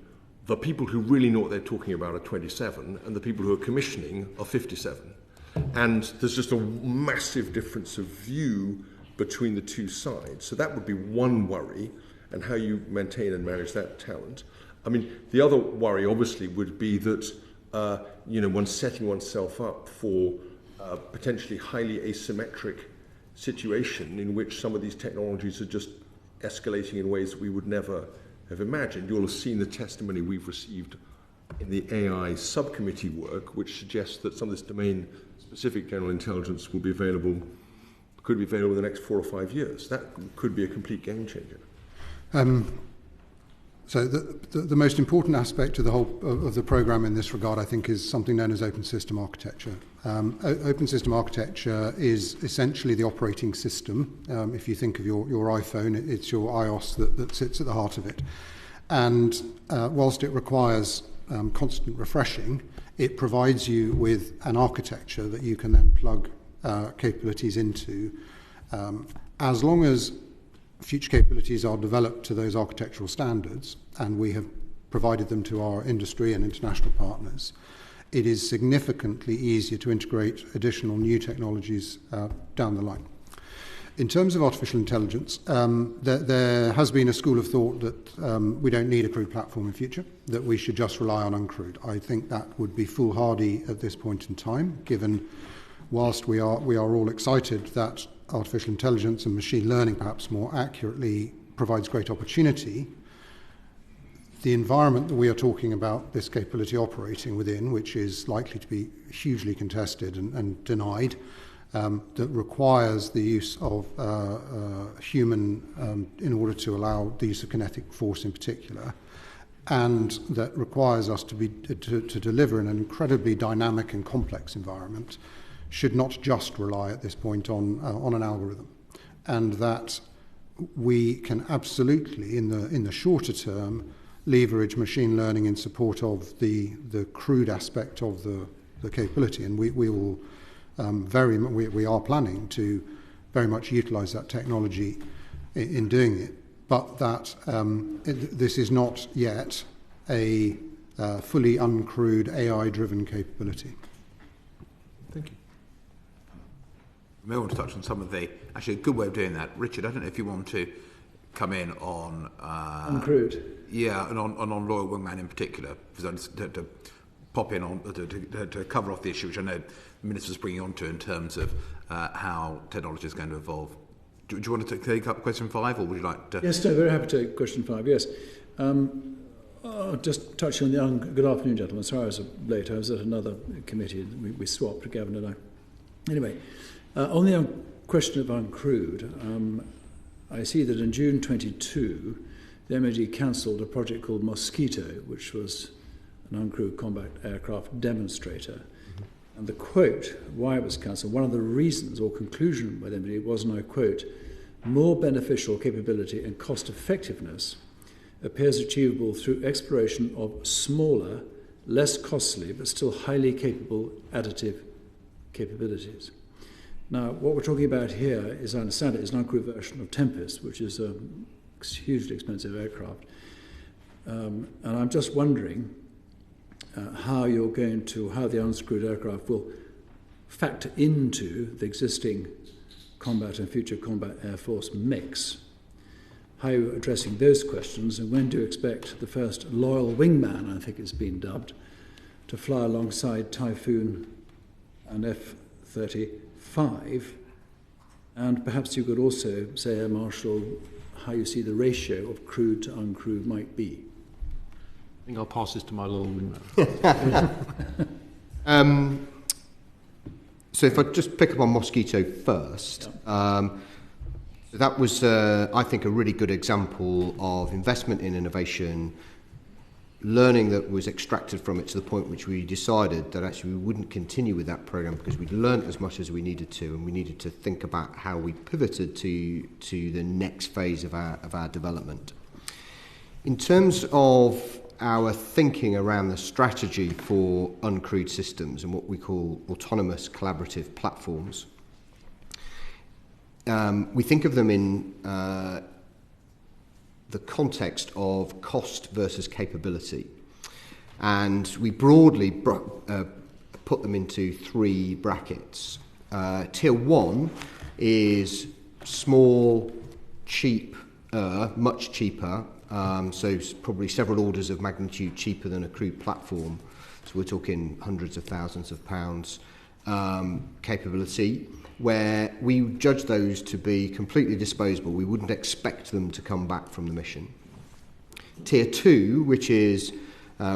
the people who really know what they're talking about are 27, and the people who are commissioning are 57. And there's just a massive difference of view between the two sides. So that would be one worry, and how you maintain and manage that talent. I mean, the other worry, obviously, would be that one's setting oneself up for a potentially highly asymmetric situation in which some of these technologies are just escalating in ways that we would never have imagined. You'll have seen the testimony we've received in the AI subcommittee work, which suggests that some of this domain-specific general intelligence could be available in the next 4 or 5 years. That could be a complete game changer. So the most important aspect of the whole of the program in this regard, I think, is something known as open system architecture. Open system architecture is essentially the operating system. If you think of your iPhone, it's your iOS that sits at the heart of it. And whilst it requires constant refreshing, it provides you with an architecture that you can then plug capabilities into. As long as future capabilities are developed to those architectural standards, and we have provided them to our industry and international partners, it is significantly easier to integrate additional new technologies down the line. In terms of artificial intelligence, there has been a school of thought that we don't need a crewed platform in future, that we should just rely on uncrewed. I think that would be foolhardy at this point in time, given whilst we are all excited that artificial intelligence and machine learning, perhaps more accurately, provides great opportunity, the environment that we are talking about this capability operating within, which is likely to be hugely contested and denied, that requires the use of human in order to allow the use of kinetic force in particular, and that requires us to deliver in an incredibly dynamic and complex environment, should not just rely at this point on an algorithm, and that we can absolutely, in the shorter term, leverage machine learning in support of the crewed aspect of the capability, and we will we are planning to very much utilise that technology in doing it, but that this is not yet a fully uncrewed AI-driven capability. Thank you. I may want to touch on some of actually a good way of doing that. Richard, I don't know if you want to come in on uncrewed. Yeah, and on Loyal Wingman in particular, to pop in on to cover off the issue which I know the Minister's bringing on to in terms of how technology is going to evolve. Do you want to take up question 5, or would you like to? Yes, no, very happy to take question 5. Yes. Just touching on the good afternoon, gentlemen. Sorry I was late. I was at another committee. We swapped, Gavin and I. Anyway, on the question of uncrewed, I see that in June 22, the MOD cancelled a project called Mosquito, which was an uncrewed combat aircraft demonstrator. Mm-hmm. And the quote, why it was cancelled, one of the reasons or conclusion by the MOD was, and I quote, more beneficial capability and cost effectiveness appears achievable through exploration of smaller, less costly, but still highly capable additive capabilities. Now, what we're talking about here, as I understand it, is an uncrewed version of Tempest, which is a hugely expensive aircraft. And I'm just wondering how the uncrewed aircraft will factor into the existing combat and future combat air force mix. How are you addressing those questions, and when do you expect the first Loyal Wingman, I think it's been dubbed, to fly alongside Typhoon and F-35? And perhaps you could also say, Marshal, how you see the ratio of crewed to uncrewed might be. I think I'll pass this to my Loyal Wingman. So if I just pick up on Mosquito first, that was, I think, a really good example of investment in innovation, learning that was extracted from it to the point which we decided that actually we wouldn't continue with that program because we'd learned as much as we needed to, and we needed to think about how we pivoted to the next phase of our development. In terms of our thinking around the strategy for uncrewed systems and what we call autonomous collaborative platforms. We think of them in the context of cost versus capability. And we broadly put them into three brackets. Tier 1 is small, cheap, much cheaper, so it's probably several orders of magnitude cheaper than a crewed platform. So we're talking hundreds of thousands of pounds capability, where we judge those to be completely disposable. We wouldn't expect them to come back from the mission. Tier 2, which is,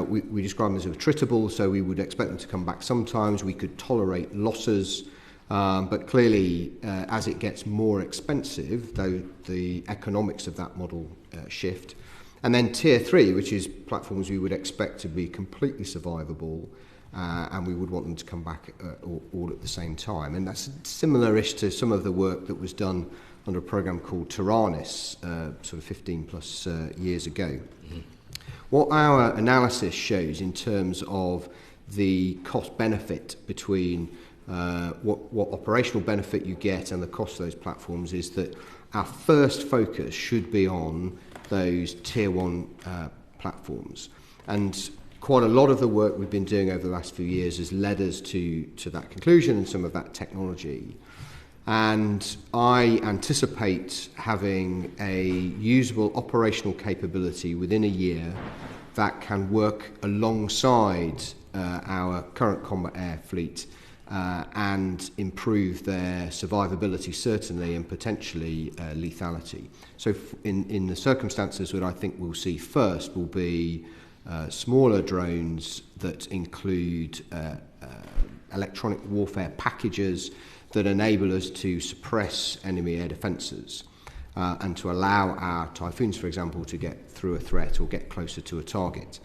we describe them as attritable, so we would expect them to come back sometimes. We could tolerate losses, but clearly, as it gets more expensive, though the economics of that model shift. And then Tier 3, which is platforms we would expect to be completely survivable, and we would want them to come back all at the same time. And that's similar-ish to some of the work that was done under a program called Taranis, sort of 15 plus years ago. Mm-hmm. What our analysis shows in terms of the cost-benefit between what operational benefit you get and the cost of those platforms is that our first focus should be on those Tier 1 platforms. And quite a lot of the work we've been doing over the last few years has led us to that conclusion and some of that technology. And I anticipate having a usable operational capability within a year that can work alongside our current combat air fleet and improve their survivability, certainly, and potentially lethality. So in the circumstances that I think we'll see first will be smaller drones that include electronic warfare packages that enable us to suppress enemy air defences and to allow our Typhoons, for example, to get through a threat or get closer to a target.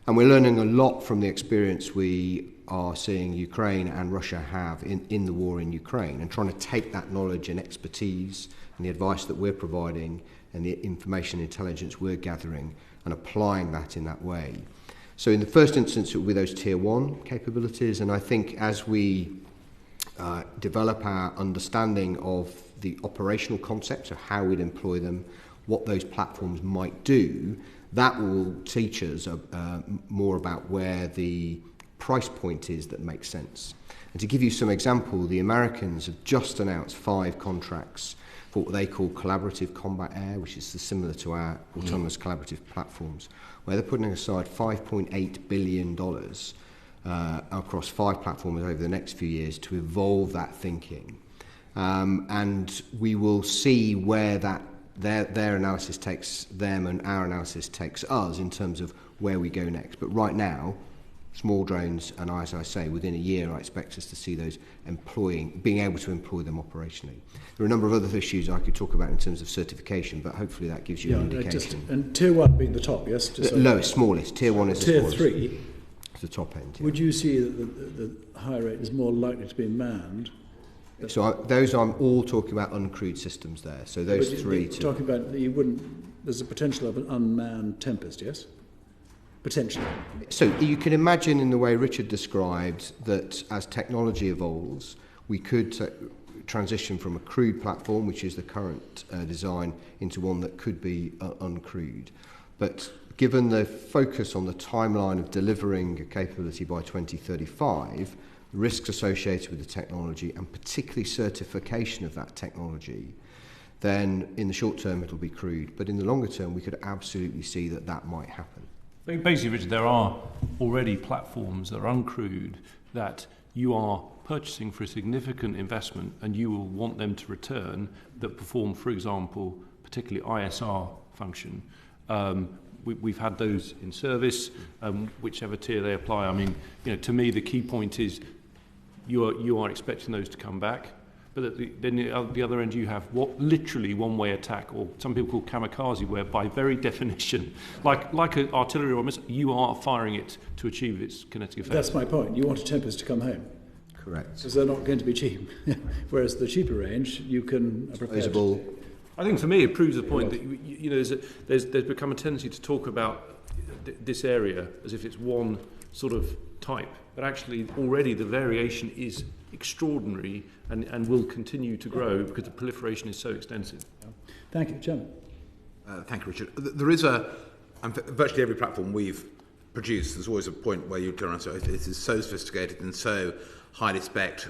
And we're learning a lot from the experience we are seeing Ukraine and Russia have in the war in Ukraine, and trying to take that knowledge and expertise and the advice that we're providing and the information and intelligence we're gathering and applying that in that way. So in the first instance, it will be those Tier 1 capabilities, and I think as we develop our understanding of the operational concepts of how we'd employ them, what those platforms might do, that will teach us more about where the price point is that makes sense. And to give you some example, the Americans have just announced 5 contracts for what they call collaborative combat air, which is similar to our autonomous collaborative platforms, where they're putting aside $5.8 billion across 5 platforms over the next few years to evolve that thinking. And we will see where that their analysis takes them and our analysis takes us in terms of where we go next. But right now, small drones, and as I say, within a year, I expect us to see those being able to employ them operationally. There are a number of other issues I could talk about in terms of certification, but hopefully that gives you an indication. And Tier 1 being the top, yes? Lowest, smallest. Tier 1 is the Tier smallest. 3? It's the top end. Yeah. Would you see that the higher rate is more likely to be manned? So those I'm all talking about uncrewed systems there. So those three. Talking about there's a potential of an unmanned Tempest, yes? Potentially. So you can imagine in the way Richard described that as technology evolves, we could transition from a crewed platform, which is the current design, into one that could be uncrewed. But given the focus on the timeline of delivering a capability by 2035, the risks associated with the technology, and particularly certification of that technology, then in the short term it'll be crewed. But in the longer term, we could absolutely see that might happen. Basically, Richard, there are already platforms that are uncrewed that you are purchasing for a significant investment and you will want them to return that perform, for example, particularly ISR function. We've had those in service, whichever tier they apply. I mean, to me, the key point is you are expecting those to come back. But then at the other end, you have literally one-way attack, or some people call kamikaze, where by very definition, like an artillery or missile, you are firing it to achieve its kinetic effect. That's my point. You want a Tempest to come home. Correct. Because they're not going to be cheap. Whereas the cheaper range, you can prepare. I think for me, it proves the point that there's become a tendency to talk about this area as if it's one sort of type, but actually already the variation is extraordinary and will continue to grow because the proliferation is so extensive. Thank you, Chairman. Thank you, Richard. There is virtually every platform we've produced, there's always a point where you turn around and say, it is so sophisticated and so highly spec'd.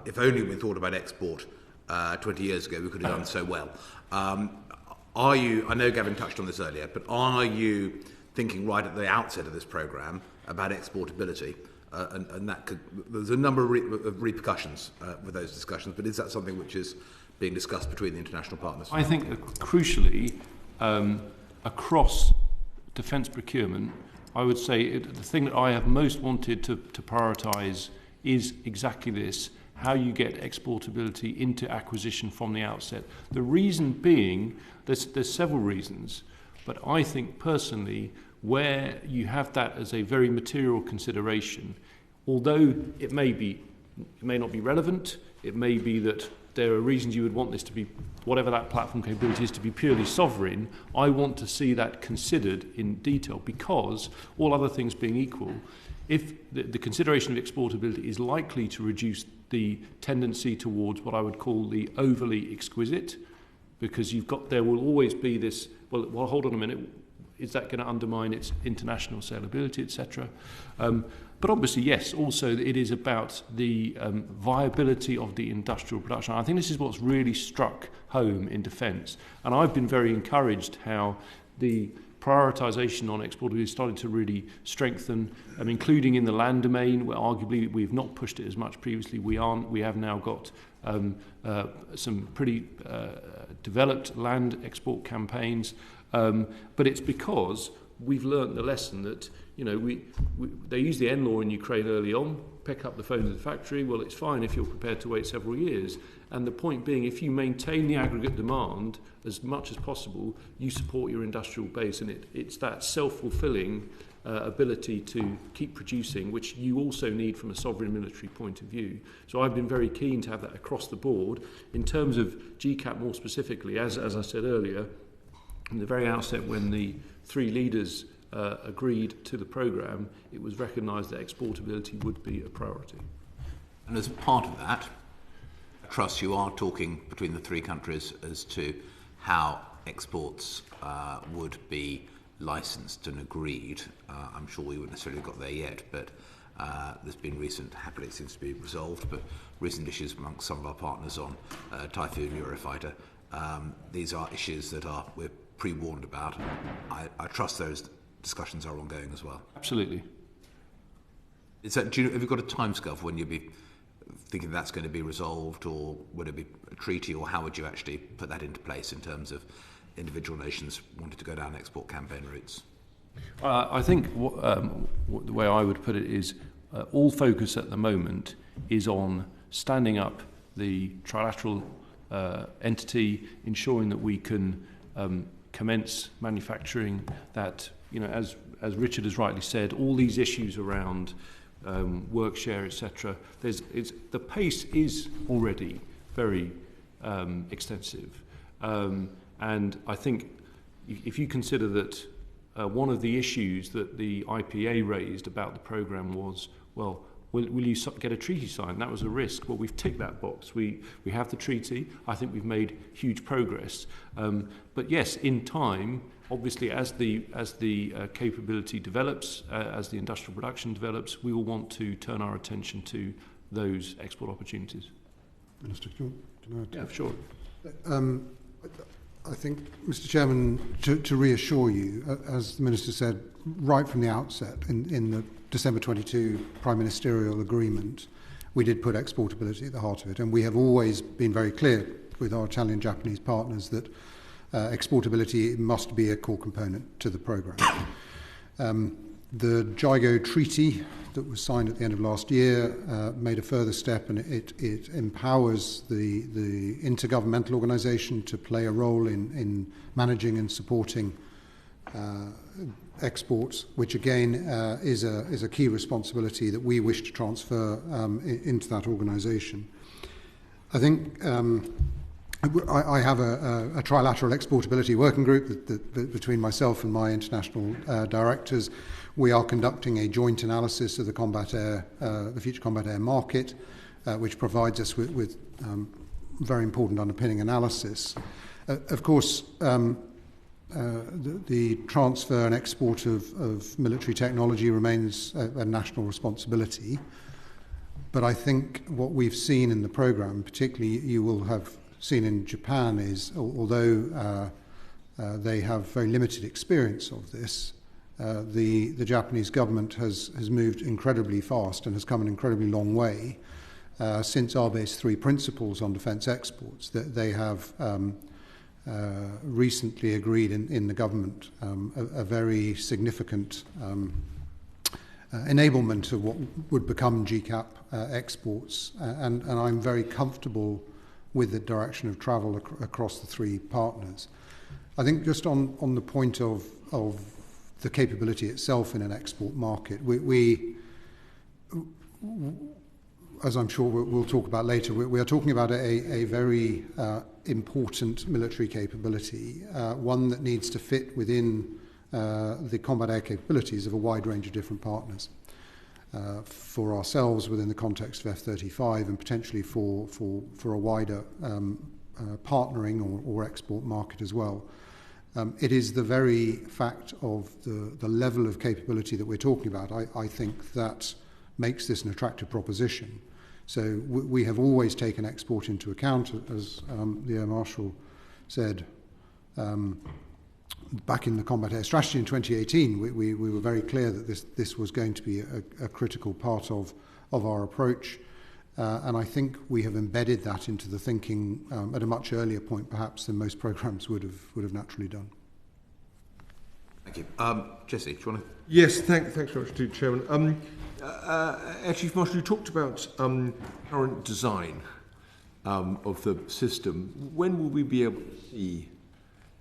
If only we thought about export 20 years ago, we could have done so well. Are you, I know Gavin touched on this earlier, but are you thinking right at the outset of this programme about exportability? And that could, there's a number of repercussions with those discussions, but is that something which is being discussed between the international partners? I think crucially, across defence procurement, I would say the thing that I have most wanted to prioritise is exactly this, how you get exportability into acquisition from the outset. The reason being, there's several reasons, but I think personally, where you have that as a very material consideration, although it may not be relevant, it may be that there are reasons you would want this to be, whatever that platform capability is, to be purely sovereign. I want to see that considered in detail because, all other things being equal, if the consideration of exportability is likely to reduce the tendency towards what I would call the overly exquisite, because there will always be this, well, hold on a minute, is that going to undermine its international saleability, etc.? But obviously, yes, also it is about the viability of the industrial production. I think this is what's really struck home in defence. And I've been very encouraged how the prioritisation on exportability is starting to really strengthen, including in the land domain, where arguably we've not pushed it as much previously. We have now got some pretty developed land export campaigns. But it's because we've learnt the lesson that, they use the N law in Ukraine early on, pick up the phone to the factory. Well, it's fine if you're prepared to wait several years. And the point being, if you maintain the aggregate demand as much as possible, you support your industrial base. And it's that self-fulfilling ability to keep producing, which you also need from a sovereign military point of view. So I've been very keen to have that across the board. In terms of GCAP more specifically, as I said earlier, from the very outset when the three leaders agreed to the programme, it was recognised that exportability would be a priority. And as part of that, I trust you are talking between the three countries as to how exports would be licensed and agreed. I'm sure we wouldn't necessarily got there yet, but there's been happily it seems to be resolved, but recent issues amongst some of our partners on Typhoon Eurofighter. These are issues that we're pre-warned about. I trust those discussions are ongoing as well. Absolutely. Have you got a timescale for when you'll be thinking that's going to be resolved, or would it be a treaty, or how would you actually put that into place in terms of individual nations wanting to go down export campaign routes? I think the way I would put it is all focus at the moment is on standing up the trilateral entity, ensuring that we can commence manufacturing, that, as Richard has rightly said, all these issues around work share, etc. The pace is already very extensive, and I think if you consider that one of the issues that the IPA raised about the programme was, well, will you get a treaty signed? That was a risk. Well, we've ticked that box. We have the treaty. I think we've made huge progress. But yes, in time, obviously, as the capability develops, as the industrial production develops, we will want to turn our attention to those export opportunities. Minister, can I? Yeah, sure. I think, Mr. Chairman, to reassure you, as the Minister said right from the outset, in the December 22 Prime Ministerial Agreement, we did put exportability at the heart of it, and we have always been very clear with our Italian and Japanese partners that exportability must be a core component to the programme. The JIGO Treaty that was signed at the end of last year made a further step, and it empowers the intergovernmental organisation to play a role in managing and supporting exports, which again is a key responsibility that we wish to transfer into that organisation. I think I have a trilateral exportability working group that between myself and my international directors. We are conducting a joint analysis of the future combat air market, which provides us with very important underpinning analysis. Of course, the transfer and export of military technology remains a national responsibility. But I think what we've seen in the programme, particularly you will have seen in Japan, is although they have very limited experience of this, the Japanese government has moved incredibly fast and has come an incredibly long way since our base 3 principles on defence exports. That they have recently agreed in the government a very significant enablement of what would become GCAP exports, and I'm very comfortable with the direction of travel across the 3 partners. I think just on the point of the capability itself in an export market, we as I'm sure we'll talk about later, we are talking about a very important military capability, one that needs to fit within the combat air capabilities of a wide range of different partners. For ourselves within the context of F-35 and potentially for a wider partnering or export market as well. It is the very fact of the level of capability that we're talking about, I think, that makes this an attractive proposition. So we have always taken export into account, as the Air Marshal said back in the combat air strategy in 2018. We were very clear that this was going to be a critical part of our approach, and I think we have embedded that into the thinking at a much earlier point perhaps than most programmes would have naturally done. Thank you. Jesse, do you want to? Yes, thanks very much, Chairman. Chief Marshal, you talked about current design of the system. When will we be able to see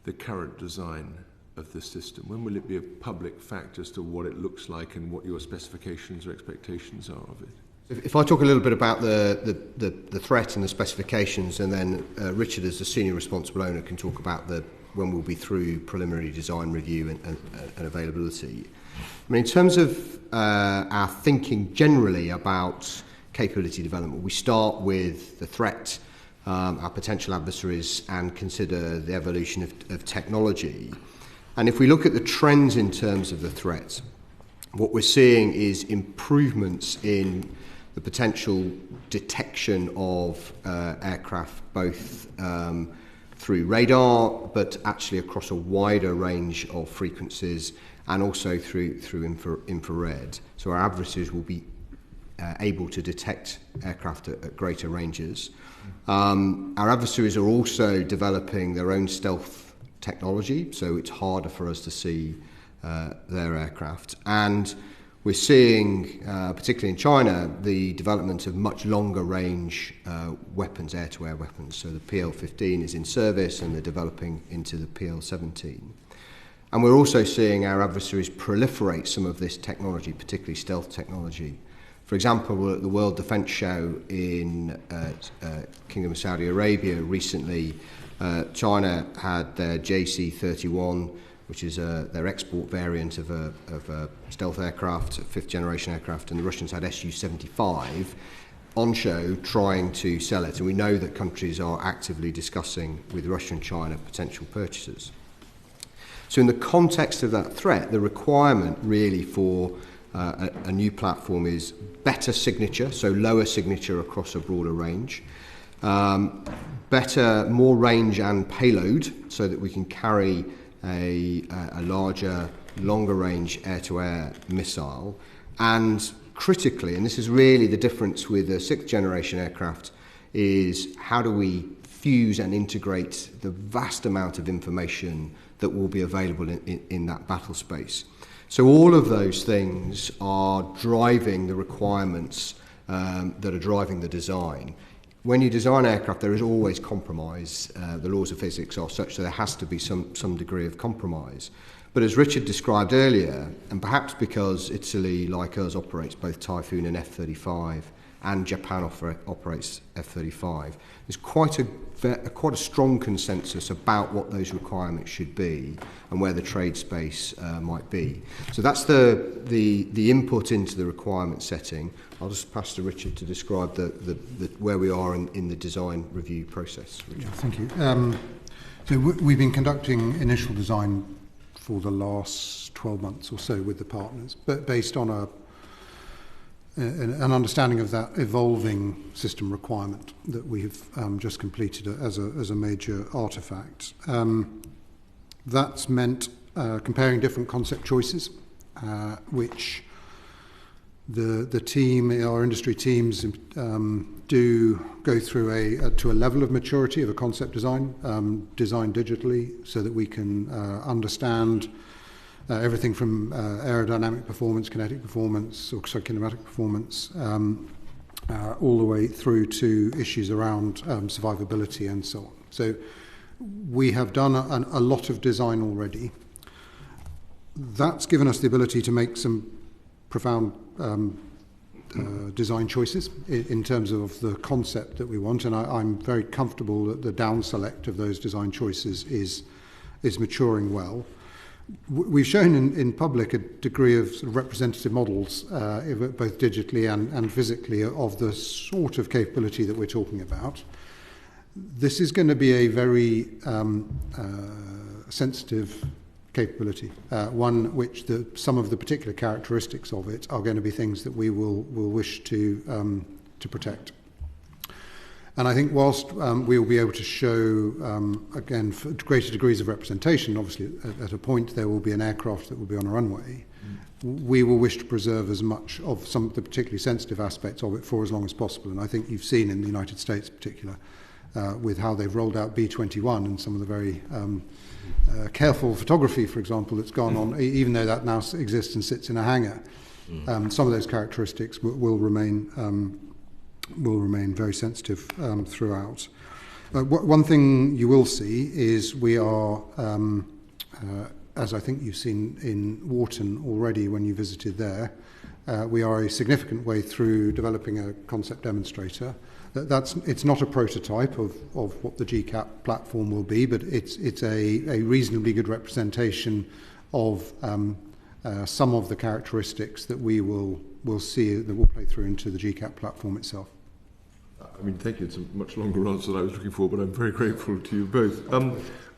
the current design of the system? When will it be a public fact as to what it looks like and what your specifications or expectations are of it? If I talk a little bit about the threat and the specifications, and then Richard, as the senior responsible owner, can talk about when we'll be through preliminary design review and availability. I mean, in terms of our thinking generally about capability development, we start with the threat, our potential adversaries, and consider the evolution of technology. And if we look at the trends in terms of the threat, what we're seeing is improvements in the potential detection of aircraft, both through radar, but actually across a wider range of frequencies, and also through infrared. So our adversaries will be able to detect aircraft at greater ranges. Our adversaries are also developing their own stealth technology, so it's harder for us to see their aircraft. And we're seeing, particularly in China, the development of much longer range weapons, air-to-air weapons. So the PL-15 is in service, and they're developing into the PL-17. And we're also seeing our adversaries proliferate some of this technology, particularly stealth technology. For example, at the World Defence Show in Kingdom of Saudi Arabia recently, China had their JC-31, which is their export variant of a stealth aircraft, a fifth-generation aircraft, and the Russians had Su-75 on show trying to sell it. And we know that countries are actively discussing with Russia and China potential purchases. So in the context of that threat, the requirement really for a new platform is better signature, so lower signature across a broader range, better, more range and payload, so that we can carry a larger, longer range air-to-air missile, and critically, and this is really the difference with a sixth-generation aircraft, is how do we fuse and integrate the vast amount of information that will be available in that battle space. So all of those things are driving the requirements that are driving the design. When you design aircraft, there is always compromise. The laws of physics are such that there has to be some degree of compromise. But as Richard described earlier, and perhaps because Italy, like us, operates both Typhoon and F-35 and Japan operates F-35. There's quite a strong consensus about what those requirements should be and where the trade space might be. So that's the input into the requirement setting. I'll just pass to Richard to describe the where we are in the design review process. Richard. Yeah, thank you. So we've been conducting initial design for the last 12 months or so with the partners, but based on an understanding of that evolving system requirement that we have just completed as a major artefact. That's meant comparing different concept choices, which the team, our industry teams, do go through to a level of maturity of a concept design, designed digitally, so that we can understand everything from aerodynamic performance, kinetic performance, or kinematic performance, all the way through to issues around survivability and so on. So we have done a lot of design already. That's given us the ability to make some profound design choices in terms of the concept that we want, and I'm very comfortable that the down select of those design choices is maturing well. We've shown in public a degree of sort of representative models, both digitally and physically, of the sort of capability that we're talking about. This is going to be a very sensitive capability, one which some of the particular characteristics of it are going to be things that we will wish to protect. And I think whilst we will be able to show, again, for greater degrees of representation, obviously at a point there will be an aircraft that will be on a runway, we will wish to preserve as much of some of the particularly sensitive aspects of it for as long as possible. And I think you've seen in the United States in particular, with how they've rolled out B-21 and some of the very careful photography, for example, that's gone on, even though that now exists and sits in a hangar. Some of those characteristics will remain very sensitive throughout. One thing you will see is we are, as I think you've seen in Wharton already when you visited there, we are a significant way through developing a concept demonstrator. It's not a prototype of what the GCAP platform will be, but it's a reasonably good representation of some of the characteristics that we will see that will play through into the GCAP platform itself. I mean, thank you. It's a much longer answer than I was looking for, but I'm very grateful to you both.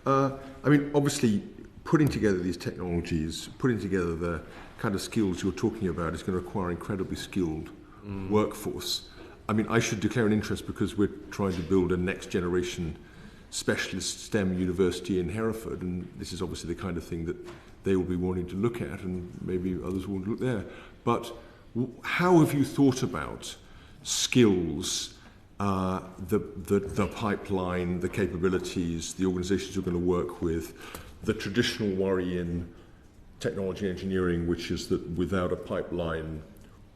I mean, obviously, putting together these technologies, putting together the kind of skills you're talking about is going to require incredibly skilled workforce. I mean, I should declare an interest because we're trying to build a next-generation specialist STEM university in Hereford, and this is obviously the kind of thing that they will be wanting to look at, and maybe others will look there. But how have you thought about skills, the pipeline, the capabilities, the organisations you're going to work with, the traditional worry in technology engineering, which is that without a pipeline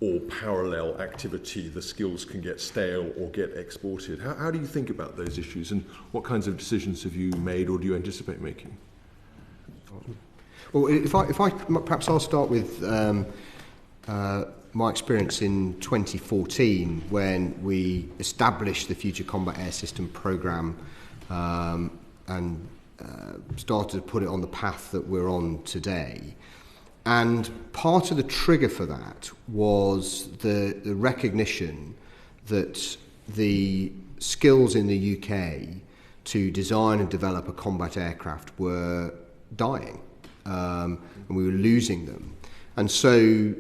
or parallel activity, the skills can get stale or get exported. How do you think about those issues, and what kinds of decisions have you made or do you anticipate making? Well, if I perhaps I'll start with my experience in 2014 when we established the Future Combat Air System programme and started to put it on the path that we're on today. And part of the trigger for that was the recognition that the skills in the UK to design and develop a combat aircraft were dying, and we were losing them. And so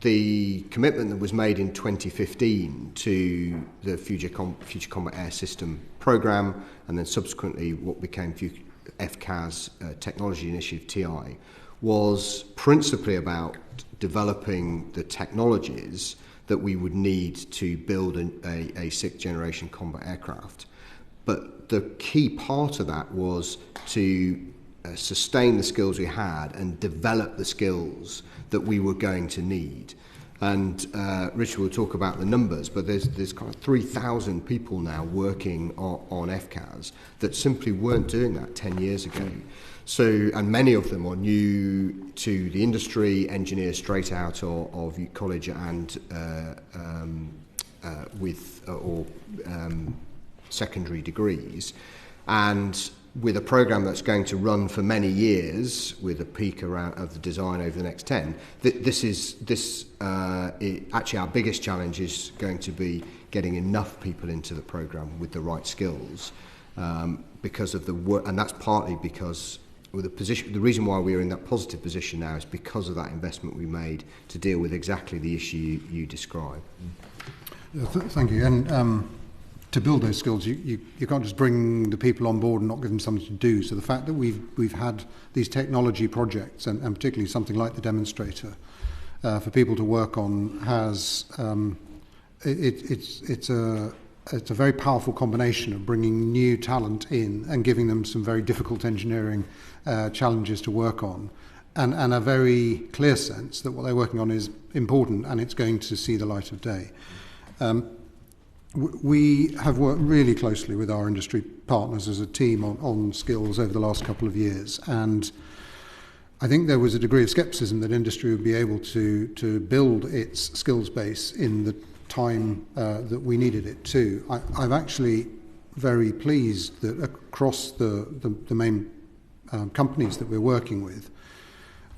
the commitment that was made in 2015 to the Future Combat Air System programme, and then subsequently what became FCAS Technology Initiative TI, was principally about developing the technologies that we would need to build a sixth-generation combat aircraft. But the key part of that was to sustain the skills we had and develop the skills that we were going to need. And Richard will talk about the numbers, but there's kind of 3,000 people now working on FCAS that simply weren't doing that 10 years ago. So, and many of them are new to the industry, engineers straight out of college and secondary degrees, and with a program that's going to run for many years, with a peak around of the design over the next 10, actually our biggest challenge is going to be getting enough people into the program with the right skills, because of the work, and that's partly because the reason why we're in that positive position now is because of that investment we made to deal with exactly the issue you describe. Thank you. And to build those skills, you can't just bring the people on board and not give them something to do. So the fact that we've had these technology projects, and particularly something like the demonstrator, for people to work on, has it's a very powerful combination of bringing new talent in and giving them some very difficult engineering challenges to work on, and a very clear sense that what they're working on is important and it's going to see the light of day. We have worked really closely with our industry partners as a team on skills over the last couple of years, and I think there was a degree of scepticism that industry would be able to build its skills base in the time that we needed it to. I'm actually very pleased that across the main companies that we're working with,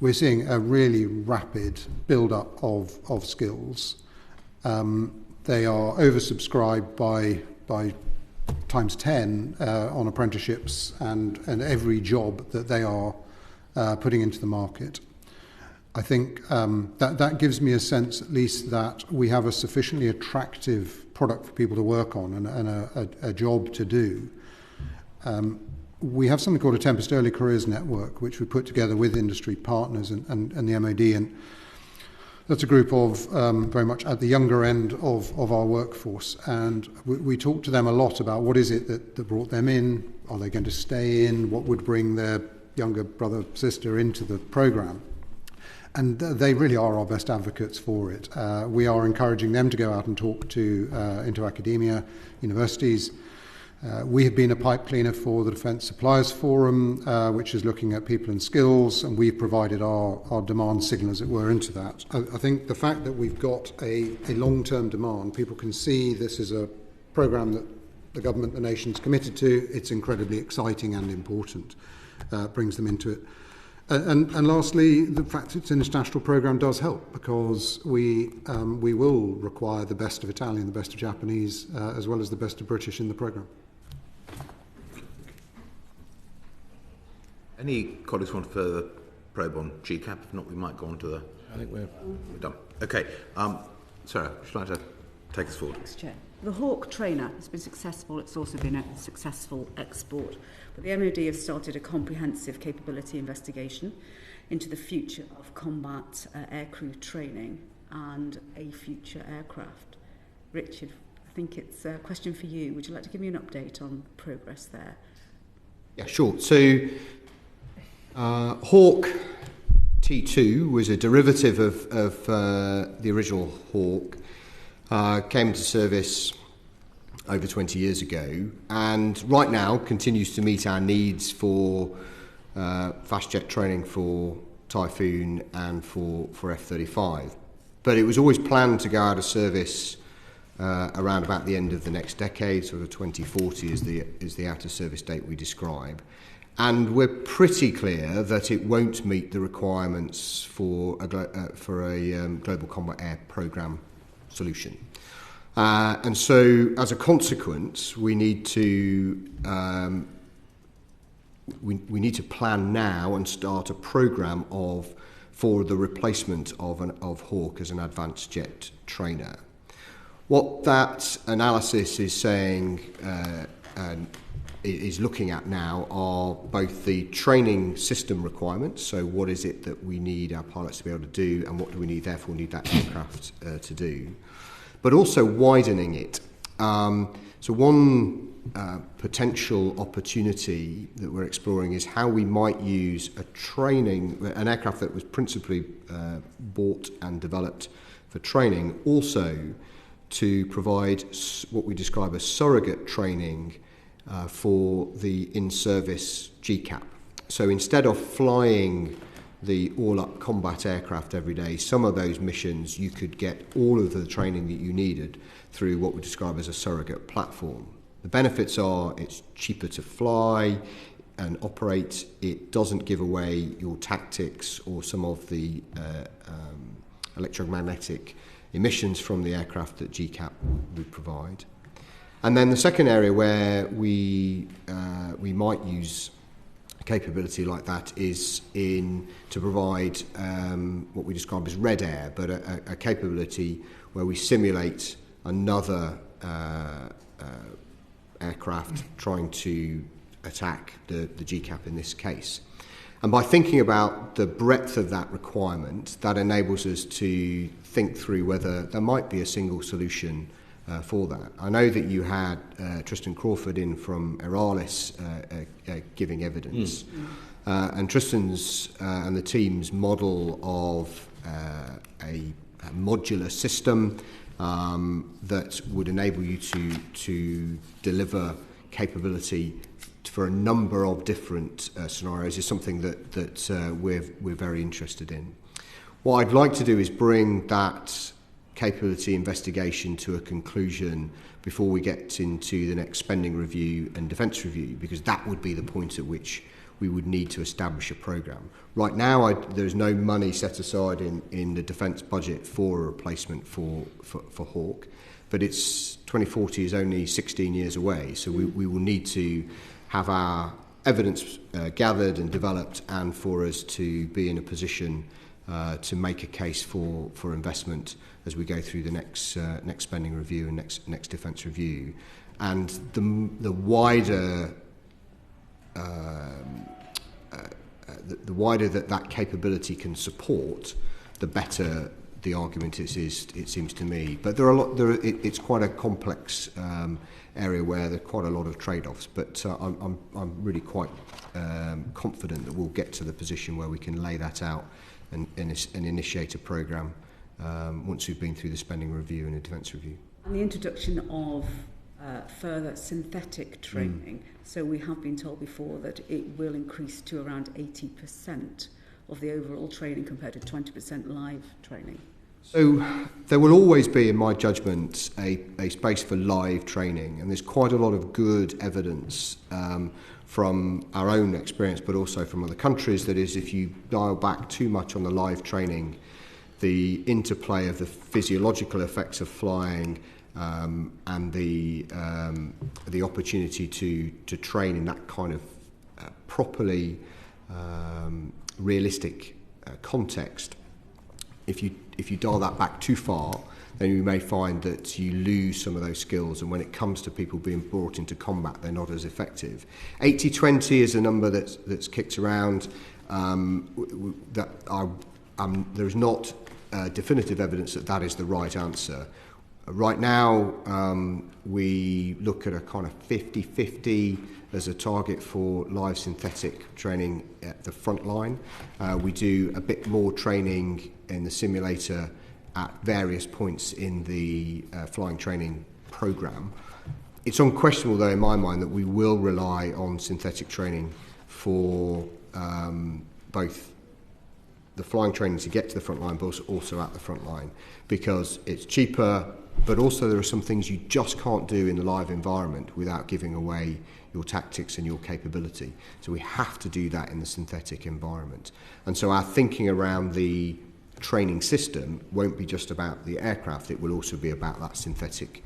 we're seeing a really rapid build-up of skills. They are oversubscribed by times 10 on apprenticeships and every job that they are putting into the market. I think that gives me a sense, at least, that we have a sufficiently attractive product for people to work on and a job to do. We have something called a Tempest Early Careers Network, which we put together with industry partners and the MOD, and that's a group of very much at the younger end of our workforce, and we talk to them a lot about what is it that brought them in, are they going to stay in, what would bring their younger brother, sister into the programme. And they really are our best advocates for it. We are encouraging them to go out and talk to into academia, universities. We have been a pipe cleaner for the Defence Suppliers Forum, which is looking at people and skills, and we've provided our demand signal, as it were, into that. I think the fact that we've got a long-term demand, people can see this is a programme that the government, the nation's committed to, it's incredibly exciting and important, brings them into it. And lastly, the fact it's an international programme does help, because we will require the best of Italian, the best of Japanese, as well as the best of British in the programme. Any colleagues want to further probe on GCAP? If not, we might go on to the... I think we're done. Okay. Sarah, would you like to take us forward? Thanks, Chair. The Hawk trainer has been successful. It's also been a successful export. But the MOD have started a comprehensive capability investigation into the future of combat aircrew training and a future aircraft. Richard, I think it's a question for you. Would you like to give me an update on progress there? Yeah, sure. So Hawk T2 was a derivative of the original Hawk. Came into service over 20 years ago, and right now continues to meet our needs for fast jet training for Typhoon and for F-35. But it was always planned to go out of service around about the end of the next decade, sort of 2040 is the out of service date we describe. And we're pretty clear that it won't meet the requirements for a global combat air programme solution. And so, as a consequence, we need to plan now and start a programme for the replacement of Hawk as an advanced jet trainer. What that analysis is saying is looking at now are both the training system requirements, so what is it that we need our pilots to be able to do, and what do we need, therefore need that aircraft to do, but also widening it. So one potential opportunity that we're exploring is how we might use an aircraft that was principally bought and developed for training, also to provide what we describe as surrogate training for the in-service GCAP. So instead of flying the all-up combat aircraft every day. Some of those missions you could get all of the training that you needed through what we describe as a surrogate platform. The benefits are it's cheaper to fly and operate. It doesn't give away your tactics or some of the electromagnetic emissions from the aircraft that GCAP would provide. And then the second area where we might use a capability like that is to provide what we describe as red air, but a capability where we simulate another aircraft trying to attack the GCAP in this case. And by thinking about the breadth of that requirement, that enables us to think through whether there might be a single solution for that. I know that you had Tristan Crawford in from Eralis giving evidence. And Tristan's and the team's model of a modular system that would enable you to deliver capability for a number of different scenarios is something that we're very interested in. What I'd like to do is bring that capability investigation to a conclusion before we get into the next spending review and defence review, because that would be the point at which we would need to establish a programme. Right now, there's no money set aside in the defence budget for a replacement for Hawk, but 2040 is only 16 years away, so we will need to have our evidence gathered and developed, and for us to be in a position to make a case for investment as we go through the next spending review and next defence review. And the wider that capability can support, the better the argument is, it seems to me. But it's quite a complex area where there are quite a lot of trade-offs. But I'm really quite confident that we'll get to the position where we can lay that out and initiate a programme once we've been through the spending review and a defence review. And the introduction of further synthetic training. So we have been told before that it will increase to around 80% of the overall training compared to 20% live training. So there will always be, in my judgment, a space for live training, and there's quite a lot of good evidence from our own experience, but also from other countries, that is, if you dial back too much on the live training, the interplay of the physiological effects of flying and the opportunity to train in that kind of properly realistic context, if you dial that back too far, then you may find that you lose some of those skills, and when it comes to people being brought into combat, they're not as effective. 80-20 is a number that's kicked around. There's not definitive evidence that is the right answer. Right now, we look at a kind of 50-50 as a target for live synthetic training at the front line. We do a bit more training in the simulator at various points in the flying training programme. It's unquestionable, though, in my mind, that we will rely on synthetic training for both the flying training to get to the front line, but also at the front line, because it's cheaper, but also there are some things you just can't do in the live environment without giving away your tactics and your capability. So we have to do that in the synthetic environment. And so our thinking around the training system won't be just about the aircraft, it will also be about that synthetic,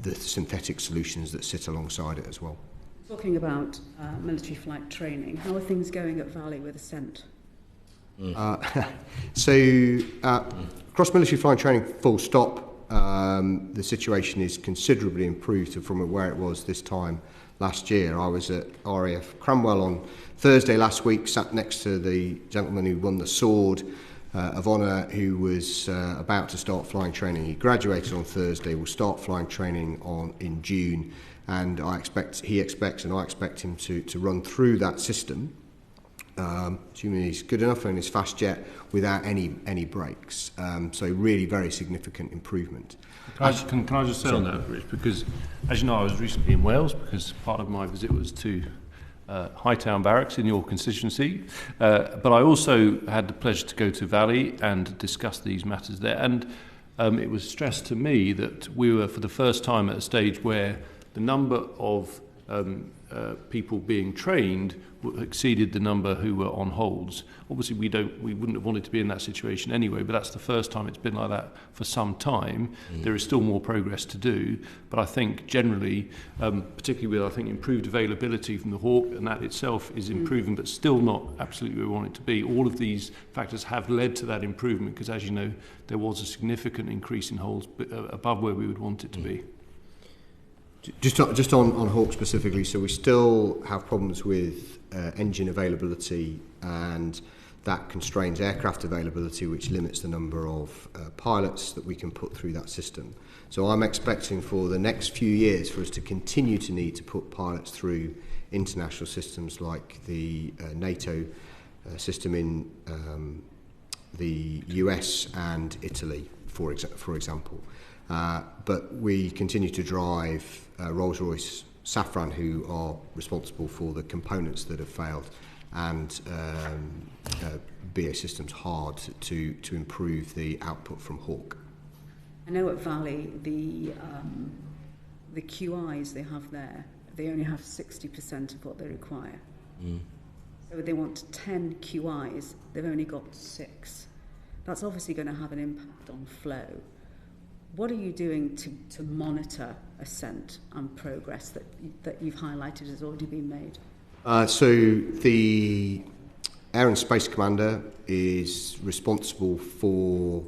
the synthetic solutions that sit alongside it as well. Talking about military flight training, how are things going at Valley with Ascent? Across military flying training, full stop. The situation is considerably improved from where it was this time last year. I was at RAF Cranwell on Thursday last week, sat next to the gentleman who won the Sword of Honour, who was about to start flying training. He graduated on Thursday, will start flying training in June, and he expects and I expect him to run through that system, assuming he's good enough and is fast jet, without any breaks. So really very significant improvement. Can I just say on that, Rich, because as you know, I was recently in Wales because part of my visit was to Hightown Barracks in your constituency, but I also had the pleasure to go to Valley and discuss these matters there, and it was stressed to me that we were for the first time at a stage where the number of people being trained exceeded the number who were on holds. Obviously, we wouldn't have wanted to be in that situation anyway, but that's the first time it's been like that for some time. There is still more progress to do, but I think generally, particularly with improved availability from the Hawk, and that itself is improving, but still not absolutely where we want it to be. All of these factors have led to that improvement because, as you know, there was a significant increase in holds above where we would want it to be. Just on Hawk specifically, so we still have problems with engine availability, and that constrains aircraft availability, which limits the number of pilots that we can put through that system. So I'm expecting for the next few years for us to continue to need to put pilots through international systems like the NATO system in the US and Italy, for example. But we continue to drive Rolls-Royce Safran, who are responsible for the components that have failed, and BAE Systems hard to improve the output from Hawk. I know at Valley the QIs they have there, they only have 60% of what they require. So they want 10 QIs, they've only got 6. That's obviously going to have an impact on flow. What are you doing to monitor ascent and progress that you've highlighted has already been made? So the Air and Space Commander is responsible for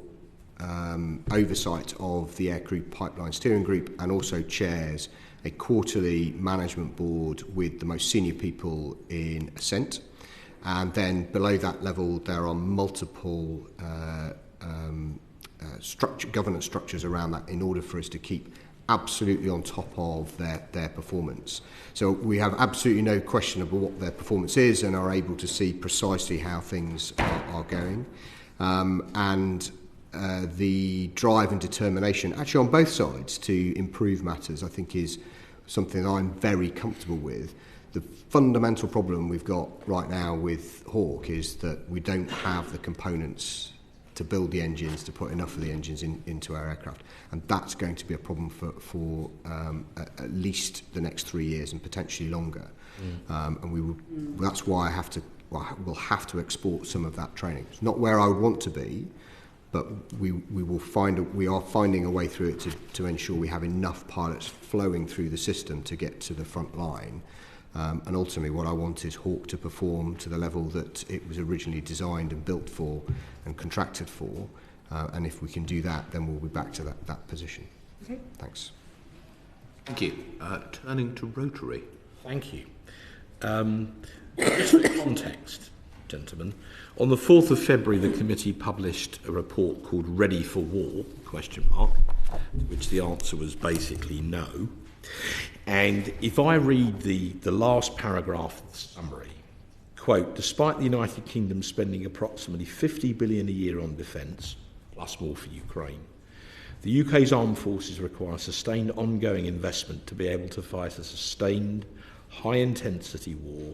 oversight of the Aircrew Pipeline Steering Group, and also chairs a quarterly management board with the most senior people in ascent. And then below that level, there are multiple governance structures around that in order for us to keep absolutely on top of their performance. So we have absolutely no question about what their performance is and are able to see precisely how things are going. And the drive and determination, actually on both sides, to improve matters, I think is something I'm very comfortable with. The fundamental problem we've got right now with Hawk is that we don't have the components to build the engines, to put enough of the engines into our aircraft, and that's going to be a problem for at least the next 3 years and potentially longer. And we will. That's why we'll have to export some of that training. It's not where I would want to be, but we are finding a way through it to ensure we have enough pilots flowing through the system to get to the front line. And ultimately what I want is Hawk to perform to the level that it was originally designed and built for and contracted for. And if we can do that, then we'll be back to that position. Okay. Thanks. Thank you. Turning to Rotary. Thank you. Just for context, gentlemen, on the 4th of February, the committee published a report called Ready for War, to which the answer was basically no. And if I read the last paragraph of the summary, quote, despite the United Kingdom spending approximately 50 billion a year on defence, plus more for Ukraine, the UK's armed forces require sustained ongoing investment to be able to fight a sustained, high-intensity war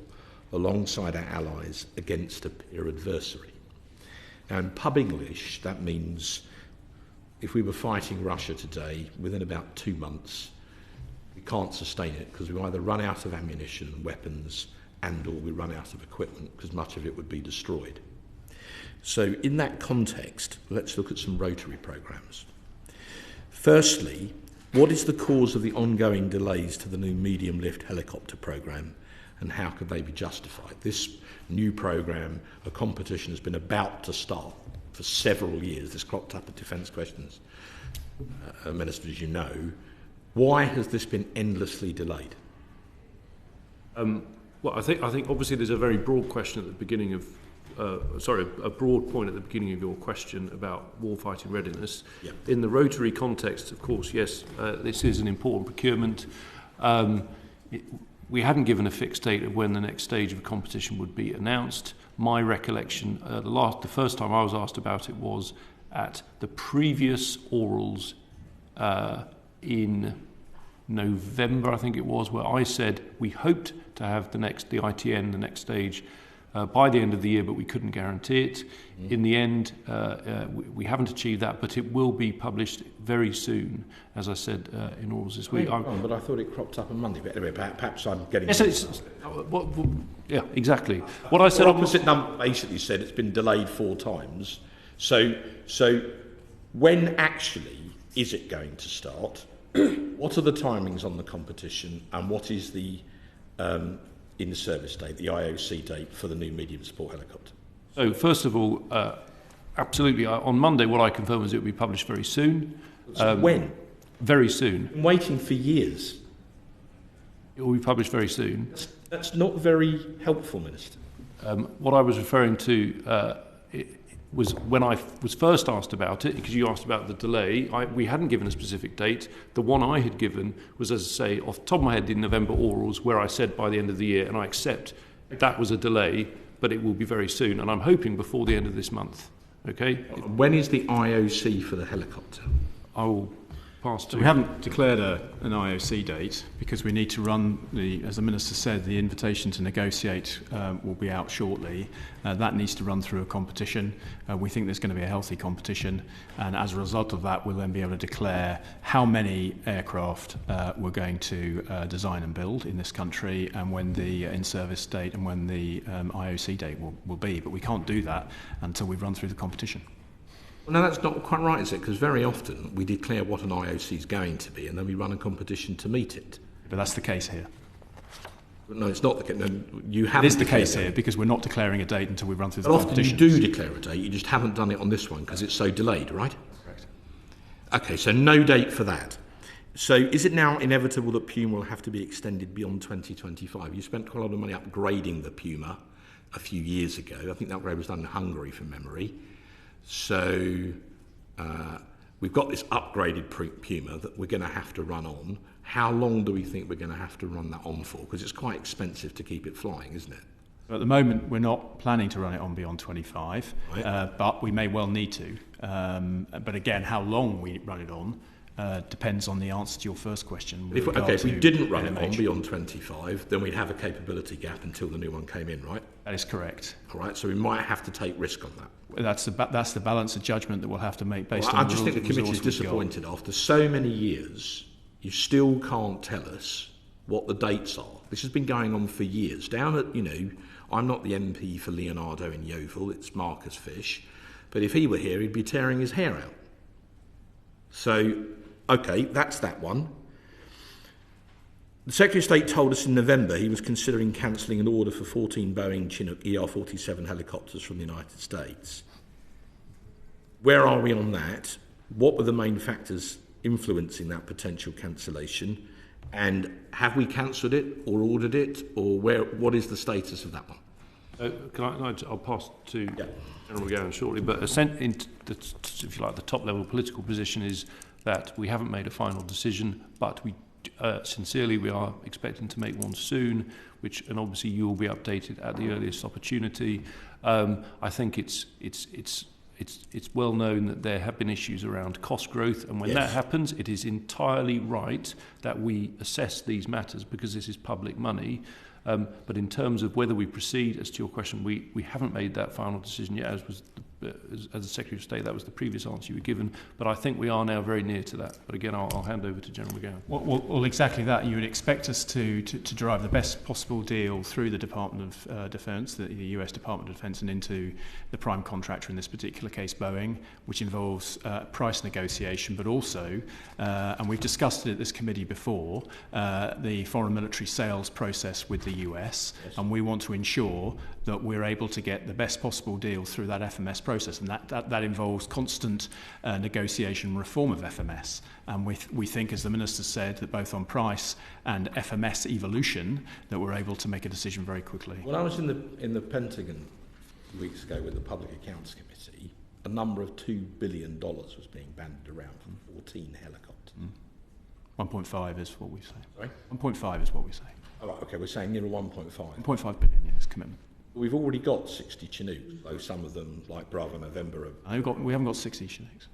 alongside our allies against a peer adversary. Now, in pub English, that means if we were fighting Russia today, within about 2 months, we can't sustain it because we either run out of ammunition and weapons and or we run out of equipment because much of it would be destroyed. So in that context, let's look at some Rotary programmes. Firstly, what is the cause of the ongoing delays to the new medium-lift helicopter programme, and how could they be justified? This new programme, a competition has been about to start for several years. This cropped up at Defence Questions, Minister, as you know. Why has this been endlessly delayed? Well, I think obviously there's a very broad question at the beginning of, a broad point at the beginning of your question about warfighting readiness. Yep. In the Rotary context, of course, yes, this is an important procurement. We hadn't given a fixed date of when the next stage of a competition would be announced. My recollection, the first time I was asked about it was at the previous orals in November, I think it was, where I said we hoped to have the ITN, the next stage, by the end of the year, but we couldn't guarantee it. In the end, we haven't achieved that, but it will be published very soon, as I said in Orals this week. But I thought it cropped up on Monday. But anyway, perhaps I'm getting... Yes, yeah, exactly. What I said... opposite number basically said it's been delayed 4 times. So when actually is it going to start? What are the timings on the competition, and what is the in-service date, the IOC date for the new medium support helicopter? So first of all, absolutely, on Monday what I confirmed was it would be published very soon. When? Very soon. Been waiting for years. It will be published very soon. That's not very helpful, Minister. What I was referring to was when I was first asked about it, because you asked about the delay, we hadn't given a specific date. The one I had given was, as I say, off the top of my head, the November orals, where I said by the end of the year, and I accept that was a delay, but it will be very soon, and I'm hoping before the end of this month. Okay? When is the IOC for the helicopter? I will pass to... So we haven't declared an IOC date because we need to run as the Minister said, the invitation to negotiate will be out shortly. That needs to run through a competition. We think there's going to be a healthy competition, and as a result of that, we'll then be able to declare how many aircraft we're going to design and build in this country, and when the in-service date and when the IOC date will be. But we can't do that until we've run through the competition. No, that's not quite right, is it? Because very often we declare what an IOC is going to be, and then we run a competition to meet it. But that's the case here. No, it's not the case. No, you haven't. It is the case here because we're not declaring a date until we run through the competition. Often you do declare a date, you just haven't done it on this one because it's so delayed, right? Correct. Okay, so no date for that. So is it now inevitable that Puma will have to be extended beyond 2025? You spent quite a lot of money upgrading the Puma a few years ago. I think that upgrade was done in Hungary from memory. So we've got this upgraded Puma that we're going to have to run on. How long do we think we're going to have to run that on for? Because it's quite expensive to keep it flying, isn't it? So at the moment, we're not planning to run it on beyond 25, right. But we may well need to. But again, how long we run it on depends on the answer to your first question. If we didn't run it on beyond 25, then we'd have a capability gap until the new one came in, right? That is correct. All right, so we might have to take risk on that. That's the balance of judgment that we'll have to make based on the I just think the committee is disappointed after so many years. You still can't tell us what the dates are. This has been going on for years. Down at, I'm not the MP for Leonardo in Yeovil, it's Marcus Fish, but if he were here, he'd be tearing his hair out. So, okay, that's that one. The Secretary of State told us in November he was considering cancelling an order for 14 Boeing Chinook ER-47 helicopters from the United States. Where are we on that? What were the main factors influencing that potential cancellation? And have we cancelled it or ordered it? Or what is the status of that one? I'll pass to General Magowan shortly, but if you like, the top-level political position is that we haven't made a final decision, but we sincerely, we are expecting to make one soon, and obviously you will be updated at the earliest opportunity. I think it's well known that there have been issues around cost growth, and when that happens, it is entirely right that we assess these matters because this is public money. But in terms of whether we proceed, as to your question, we haven't made that final decision yet, as the Secretary of State. That was the previous answer you were given. But I think we are now very near to that. But again, I'll hand over to General Magowan. Well, exactly that. You would expect us to derive the best possible deal through the Department of Defence, the US Department of Defence, and into the prime contractor, in this particular case Boeing, which involves price negotiation, but also, and we've discussed it at this committee before, the foreign military sales process with the US, and we want to ensure that we're able to get the best possible deal through that FMS process, and that involves constant negotiation reform of FMS. And we think, as the Minister said, that both on price and FMS evolution, that we're able to make a decision very quickly. When I was in the Pentagon weeks ago with the Public Accounts Committee, a number of $2 billion was being bandied around from 14 helicopters. 1.5 is what we say. Sorry? 1.5 is what we say. Oh, right, okay, we're saying near 1.5. 1.5 billion, yes, commitment. We've already got 60 Chinooks, though some of them, like Bravo November, we haven't got 60 Chinooks.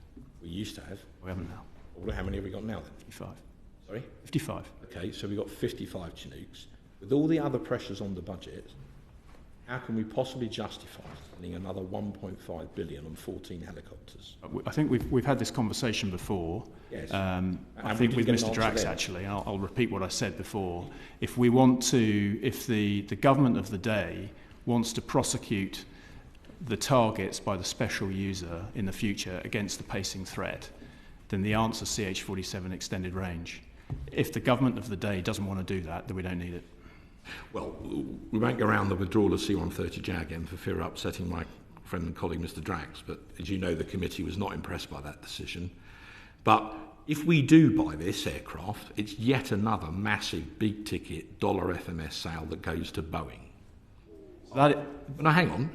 We used to have. We haven't now. Well, how many have we got now then? 55. Sorry? 55. Okay, so we've got 55 Chinooks. With all the other pressures on the budget, how can we possibly justify spending another 1.5 billion on 14 helicopters? I think we've had this conversation before. Yes. I think with Mr. Drax, actually, I'll repeat what I said before. If the government of the day wants to prosecute the targets by the special user in the future against the pacing threat, then the answer is CH-47 extended range. If the government of the day doesn't want to do that, then we don't need it. Well, we won't go around the withdrawal of C-130 JAG again for fear of upsetting my friend and colleague Mr. Drax, but as you know, the committee was not impressed by that decision. But if we do buy this aircraft, it's yet another massive big-ticket dollar FMS sale that goes to Boeing. Now, hang on.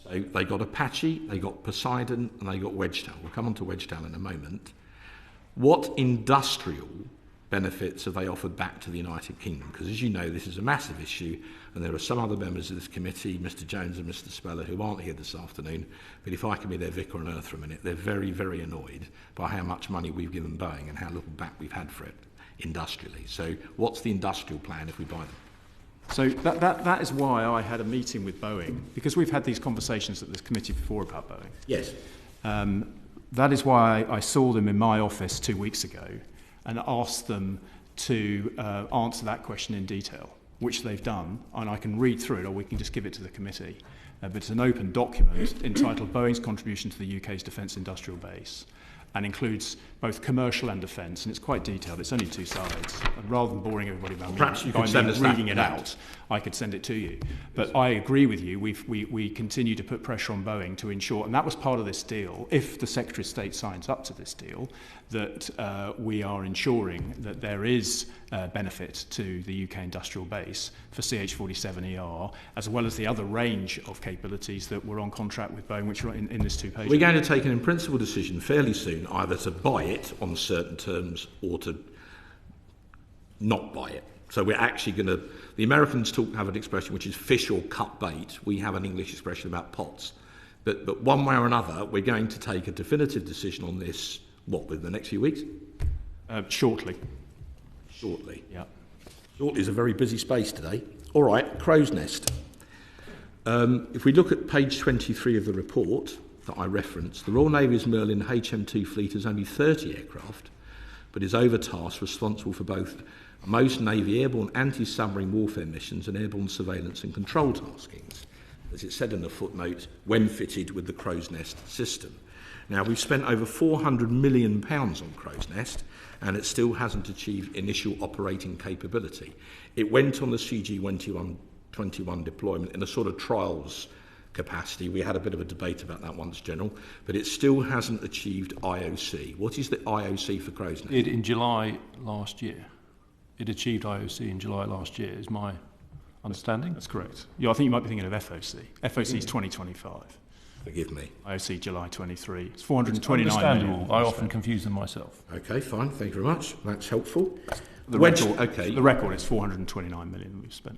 So they got Apache, they got Poseidon, and they got Wedgetail. We'll come on to Wedgetail in a moment. What industrial benefits have they offered back to the United Kingdom? Because as you know, this is a massive issue, and there are some other members of this committee, Mr. Jones and Mr. Speller, who aren't here this afternoon, but if I can be their vicar on earth for a minute, they're very, very annoyed by how much money we've given Boeing and how little back we've had for it industrially. So what's the industrial plan if we buy them? So that is why I had a meeting with Boeing, because we've had these conversations at this committee before about Boeing. Yes. That is why I saw them in my office 2 weeks ago and asked them to answer that question in detail, which they've done, and I can read through it, or we can just give it to the committee. But it's an open document entitled Boeing's Contribution to the UK's Defence Industrial Base, and includes both commercial and defence, and it's quite detailed. It's only 2 sides. And rather than boring everybody by reading it out, I could send it to you. But I agree with you. We continue to put pressure on Boeing to ensure, and that was part of this deal, if the Secretary of State signs up to this deal, that we are ensuring that there is benefit to the UK industrial base for CH-47ER, as well as the other range of capabilities that were on contract with Boeing, which are in this 2 pages. We're going to take an in-principle decision fairly soon, either to buy it on certain terms or to not buy it. So we're actually going to... The Americans have an expression which is fish or cut bait. We have an English expression about pots. But one way or another, we're going to take a definitive decision on this, within the next few weeks? Shortly. Shortly? Yeah. Shortly is a very busy space today. All right, Crow's Nest. If we look at page 23 of the report that I referenced, the Royal Navy's Merlin HM2 fleet has only 30 aircraft, but is overtasked, responsible for both most Navy airborne anti-submarine warfare missions and airborne surveillance and control taskings, as it said in the footnote, when fitted with the Crow's Nest system. Now, we've spent over £400 million on Crow's Nest, and it still hasn't achieved initial operating capability. It went on the CG-21 deployment in a sort of trials capacity. We had a bit of a debate about that once, General, but it still hasn't achieved IOC. What is the IOC for Crow's Nest? In July last year. It achieved IOC in July last year, is my understanding. That's correct. Yeah, I think you might be thinking of FOC. FOC is 2025. Forgive me. IOC July 23. It's 429 understandable. million. I often confuse them myself. Okay, fine. Thank you very much. That's helpful. The record is 429 million we've spent.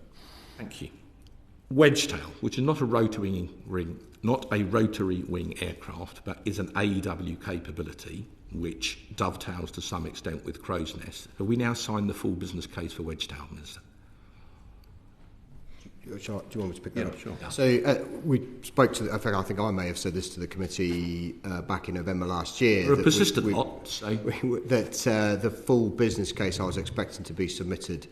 Thank you. Wedgetail, which is not a rotary wing aircraft, but is an AEW capability, which dovetails to some extent with Crow's Nest. Have we now signed the full business case for Wedgetail, Minister? Do you want me to pick that up? Sure. Yeah. So we spoke to, I think I may have said this to the committee back in November last year. You're a persistent lot, so... That the full business case I was expecting to be submitted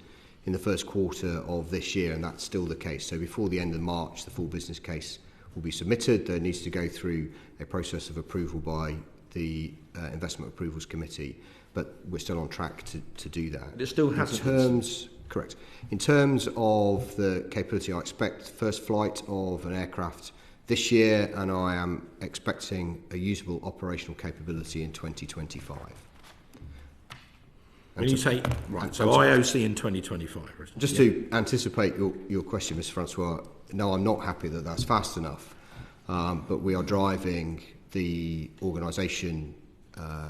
in the first quarter of this year, and that's still the case. So before the end of March, the full business case will be submitted. There needs to go through a process of approval by the Investment Approvals Committee, but we're still on track to do that. It still hasn't... Correct. In terms of the capability, I expect first flight of an aircraft this year, and I am expecting a usable operational capability in 2025. When you say... Right, so IOC in 2025. Just to anticipate your question, Mr. Francois, no, I'm not happy that that's fast enough, but we are driving the organisation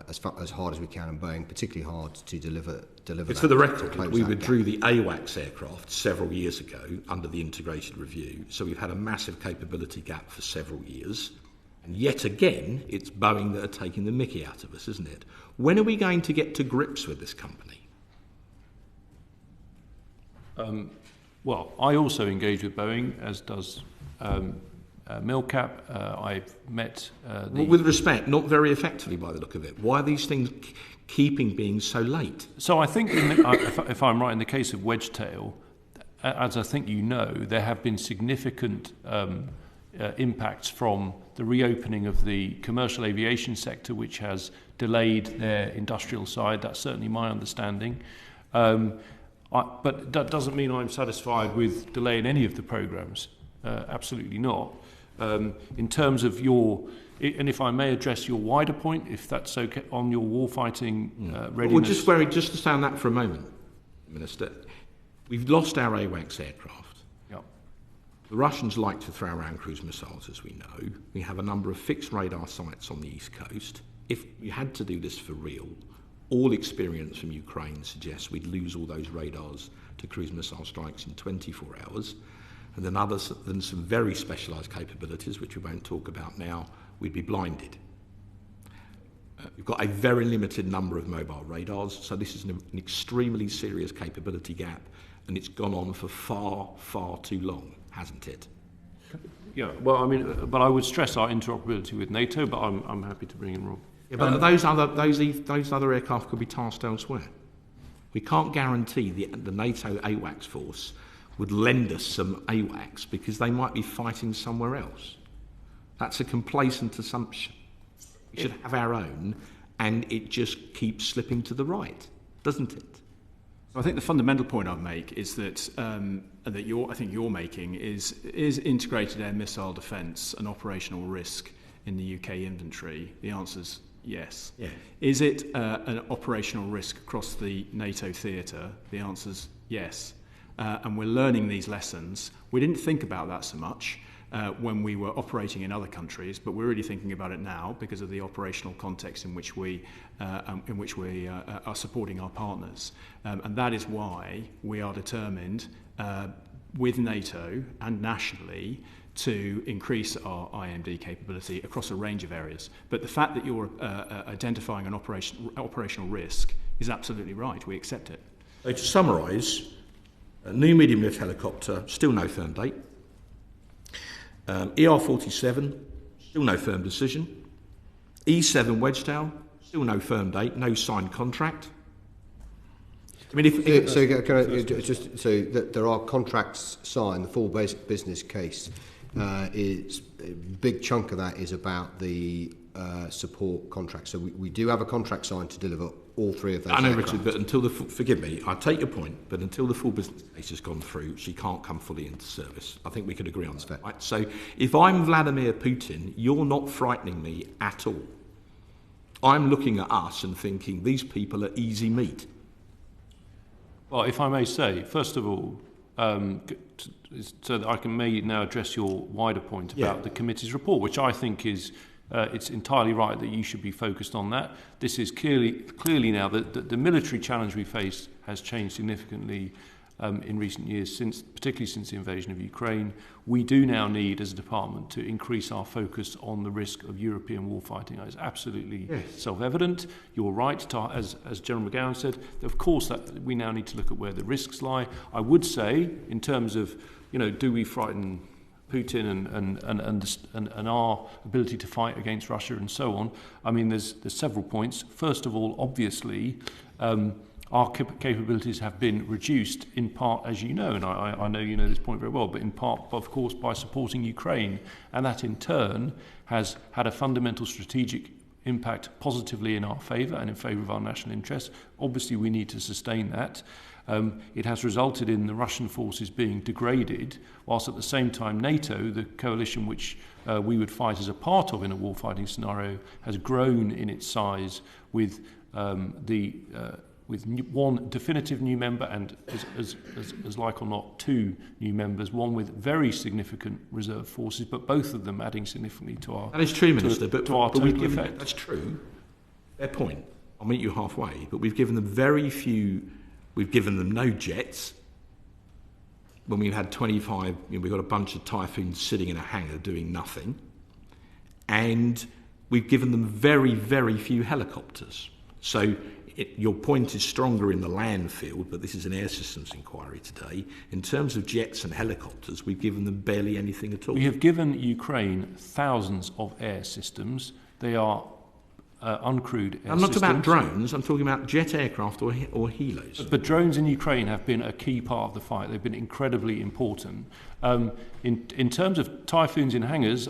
as hard as we can, and Boeing particularly hard to deliver. It's for the record, we withdrew the AWACS aircraft several years ago under the integrated review, so we've had a massive capability gap for several years. And yet again, it's Boeing that are taking the mickey out of us, isn't it? When are we going to get to grips with this company? Well, I also engage with Boeing, as does Milcap. I've met Well, with respect, not very effectively by the look of it. Why are these things keeping being so late? So I think, if I'm right, in the case of Wedgetail, as I think you know, there have been significant impacts from the reopening of the commercial aviation sector, which has delayed their industrial side. That's certainly my understanding. But that doesn't mean I'm satisfied with delaying any of the programmes. Absolutely not. In terms of and if I may address your wider point, if that's okay, on your warfighting readiness. Well, just to stay on that for a moment, Minister. We've lost our AWACS aircraft. Yep. The Russians like to throw around cruise missiles, as we know. We have a number of fixed radar sites on the East Coast. If we had to do this for real, all experience from Ukraine suggests we'd lose all those radars to cruise missile strikes in 24 hours. And then some very specialised capabilities, which we won't talk about now, we'd be blinded. We've got a very limited number of mobile radars, so this is an extremely serious capability gap, and it's gone on for far, far too long, hasn't it? Yeah, well, I mean, but I would stress our interoperability with NATO, but I'm happy to bring in Rob. Yeah, but those other aircraft could be tasked elsewhere. We can't guarantee the NATO AWACS force would lend us some AWACS because they might be fighting somewhere else. That's a complacent assumption. We should have our own, and it just keeps slipping to the right, doesn't it? I think the fundamental point I'd make is that I think you're making is integrated air missile defence an operational risk in the UK inventory? The answer's yes. Yeah. Is it an operational risk across the NATO theatre? The answer's yes. And we're learning these lessons. We didn't think about that so much when we were operating in other countries, but we're really thinking about it now because of the operational context in which we are supporting our partners. And that is why we are determined with NATO and nationally to increase our IMD capability across a range of areas. But the fact that you're identifying an operational risk is absolutely right. We accept it. So to summarise, a new medium lift helicopter, still no firm date. ER-47, still no firm decision. E-7 Wedgetail, still no firm date, no signed contract. I mean, there are contracts signed. The full basic business case is a big chunk of that is about the support contract. So we do have a contract signed to deliver all three of those. I know, aircraft. Richard, but until forgive me, I take your point, but until the full business case has gone through, she can't come fully into service. I think we could agree on that. Right? So if I'm Vladimir Putin, you're not frightening me at all. I'm looking at us and thinking these people are easy meat. Well, if I may say, first of all, so that I can now address your wider point about the committee's report, which I think is it's entirely right that you should be focused on that. This is clearly now that the military challenge we face has changed significantly in recent years, particularly since the invasion of Ukraine. We do now need, as a department, to increase our focus on the risk of European warfighting. It's absolutely self-evident. You're right, as General Magowan said, of course that we now need to look at where the risks lie. I would say, in terms of, do we frighten Putin and our ability to fight against Russia and so on, I mean, there's several points. First of all, obviously, our capabilities have been reduced in part, as you know, and I know you know this point very well, but in part, of course, by supporting Ukraine. And that, in turn, has had a fundamental strategic impact positively in our favour and in favour of our national interests. Obviously, we need to sustain that. It has resulted in the Russian forces being degraded, whilst at the same time NATO, the coalition which we would fight as a part of in a warfighting scenario, has grown in its size with one definitive new member and, as like or not, two new members, one with very significant reserve forces, but both of them adding significantly to our... That is true, Minister, but total effect. That's true. Fair point. I'll meet you halfway, but we've given them very few... We've given them no jets. When we've had 25, we've got a bunch of Typhoons sitting in a hangar doing nothing. and we've given them very, very few helicopters. So your point is stronger in the land field, but this is an air systems inquiry today. In terms of jets and helicopters, we've given them barely anything at all. We have given Ukraine thousands of air systems. They are uncrewed air systems. I'm not about drones, I'm talking about jet aircraft or helos. But drones in Ukraine have been a key part of the fight. They've been incredibly important. In terms of Typhoons in hangars,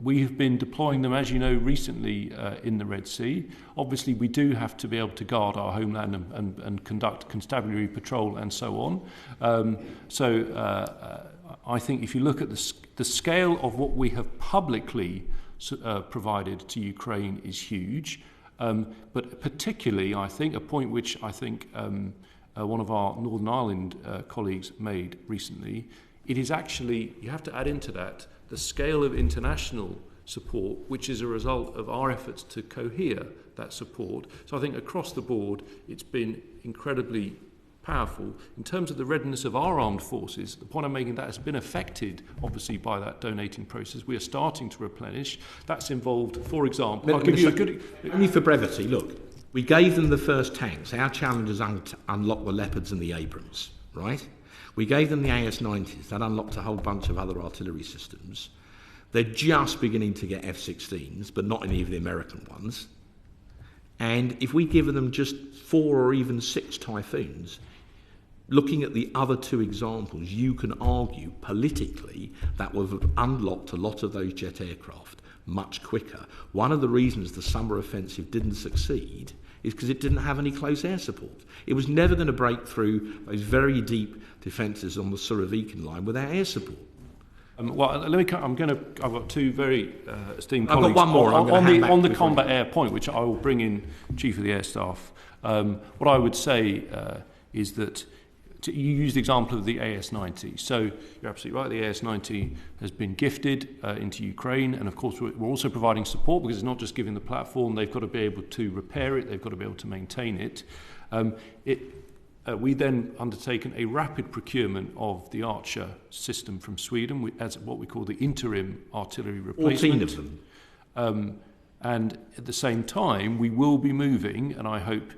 we have been deploying them, as you know, recently in the Red Sea. Obviously, we do have to be able to guard our homeland and conduct constabulary patrol and so on. I think if you look at the scale of what we have publicly provided to Ukraine is huge. But particularly, I think, a point which I think one of our Northern Ireland colleagues made recently, it is actually, you have to add into that, the scale of international support, which is a result of our efforts to cohere that support. So I think across the board, it's been incredibly powerful. In terms of the readiness of our armed forces, the point I'm making, that has been affected, obviously, by that donating process. We are starting to replenish. That's involved, for example... I'll give you a good... Only for brevity, look, we gave them the first tanks. Our challengers unlocked the Leopards and the Abrams, right? We gave them the AS-90s. That unlocked a whole bunch of other artillery systems. They're just beginning to get F-16s, but not any of the American ones. And if we give them just 4 or even 6 Typhoons, looking at the other 2 examples, you can argue politically that would have unlocked a lot of those jet aircraft much quicker. One of the reasons the summer offensive didn't succeed is because it didn't have any close air support. It was never going to break through those very deep defences on the Surovikin line without air support. I've got 2 very esteemed colleagues. I've got one more. On the combat air point, which I will bring in Chief of the Air Staff. What I would say is that you used the example of the AS-90. So you're absolutely right, the AS-90 has been gifted into Ukraine, and of course we're also providing support, because it's not just giving the platform, they've got to be able to repair it, they've got to be able to maintain it. We then undertaken a rapid procurement of the Archer system from Sweden as what we call the interim artillery replacement. 14 of them. And at the same time, we will be moving, and I hope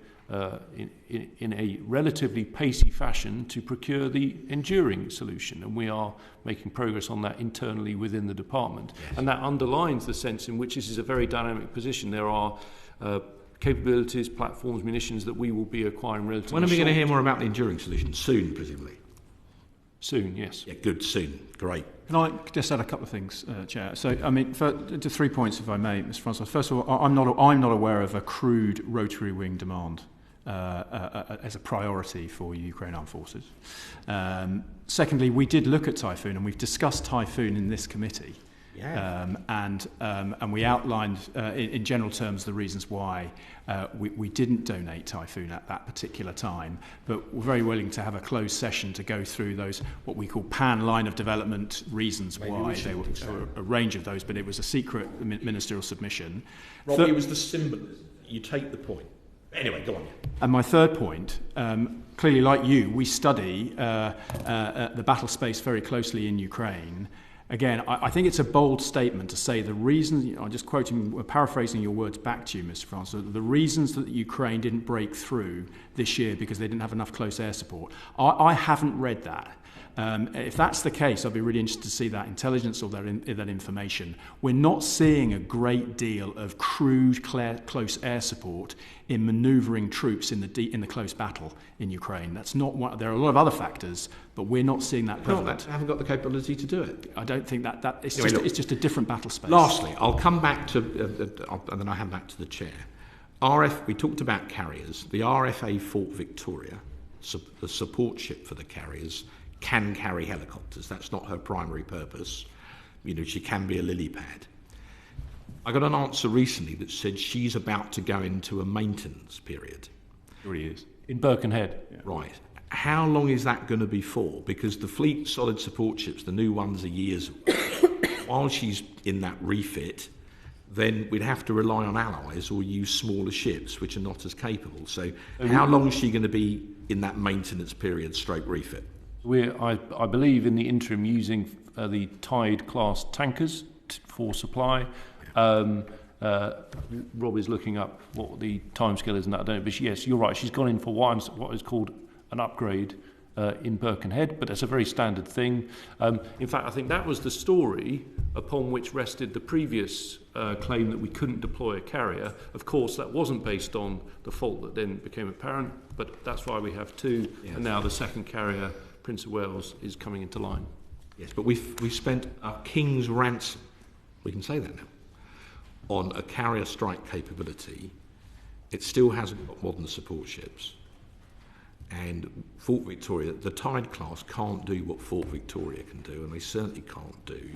in a relatively pacey fashion, to procure the enduring solution. And we are making progress on that internally within the department. Yes. And that underlines the sense in which this is a very dynamic position. There are capabilities, platforms, munitions that we will be acquiring relatively When are we short. going to hear more about the enduring solution? Soon, presumably. Soon, yes. Yeah, good, soon. Great. Can I just add a couple of things, Chair? So, I mean, to 3 points, if I may, Mr. Francois. First of all, I'm not aware of a crewed rotary wing demand as a priority for Ukraine Armed Forces. Secondly, we did look at Typhoon, and we've discussed Typhoon in this committee. Yeah. And we outlined in general terms the reasons why we didn't donate Typhoon at that particular time, but we're very willing to have a closed session to go through those, what we call PAN line of development reasons. Maybe why. There were a range of those, but it was a secret ministerial submission. Rob, it was the symbolism. You take the point. Anyway, go on. And my third point, clearly like you, we study the battle space very closely in Ukraine. Again, I think it's a bold statement to say the reasons, I'm just paraphrasing your words back to you, Mr. Francois, the reasons that Ukraine didn't break through this year because they didn't have enough close air support. I haven't read that. If that's the case, I'd be really interested to see that intelligence or that information. We're not seeing a great deal of crewed close air support in manoeuvring troops in the close battle in Ukraine. That's not one. There are a lot of other factors, but we're not seeing that prevalent. Haven't got the capability to do it. I don't think that it's just a different battle space. Lastly, I'll come back to, and then I'll hand back to the chair. We talked about carriers. The RFA Fort Victoria, the support ship for the carriers, can carry helicopters. That's not her primary purpose. You know, she can be a lily pad. I got an answer recently that said she's about to go into a maintenance period. It really is. In Birkenhead. Yeah. Right. How long is that going to be for? Because the fleet solid support ships, the new ones, are years away. While she's in that refit, then we'd have to rely on allies or use smaller ships, which are not as capable. So how long is she going to be in that maintenance period / refit? I believe in the interim using the Tide class tankers for supply. Rob is looking up what the timescale is and that, I don't know, but yes, you're right, she's gone in for what is called an upgrade in Birkenhead, but that's a very standard thing. In fact, I think that was the story upon which rested the previous claim that we couldn't deploy a carrier. Of course, that wasn't based on the fault that then became apparent, but that's why we have two, yes. And now the second carrier, Prince of Wales, is coming into line. Yes, but we've spent our king's ransom, we can say that now, on a carrier strike capability. It still hasn't got modern support ships. And Fort Victoria, the Tide class can't do what Fort Victoria can do, and they certainly can't do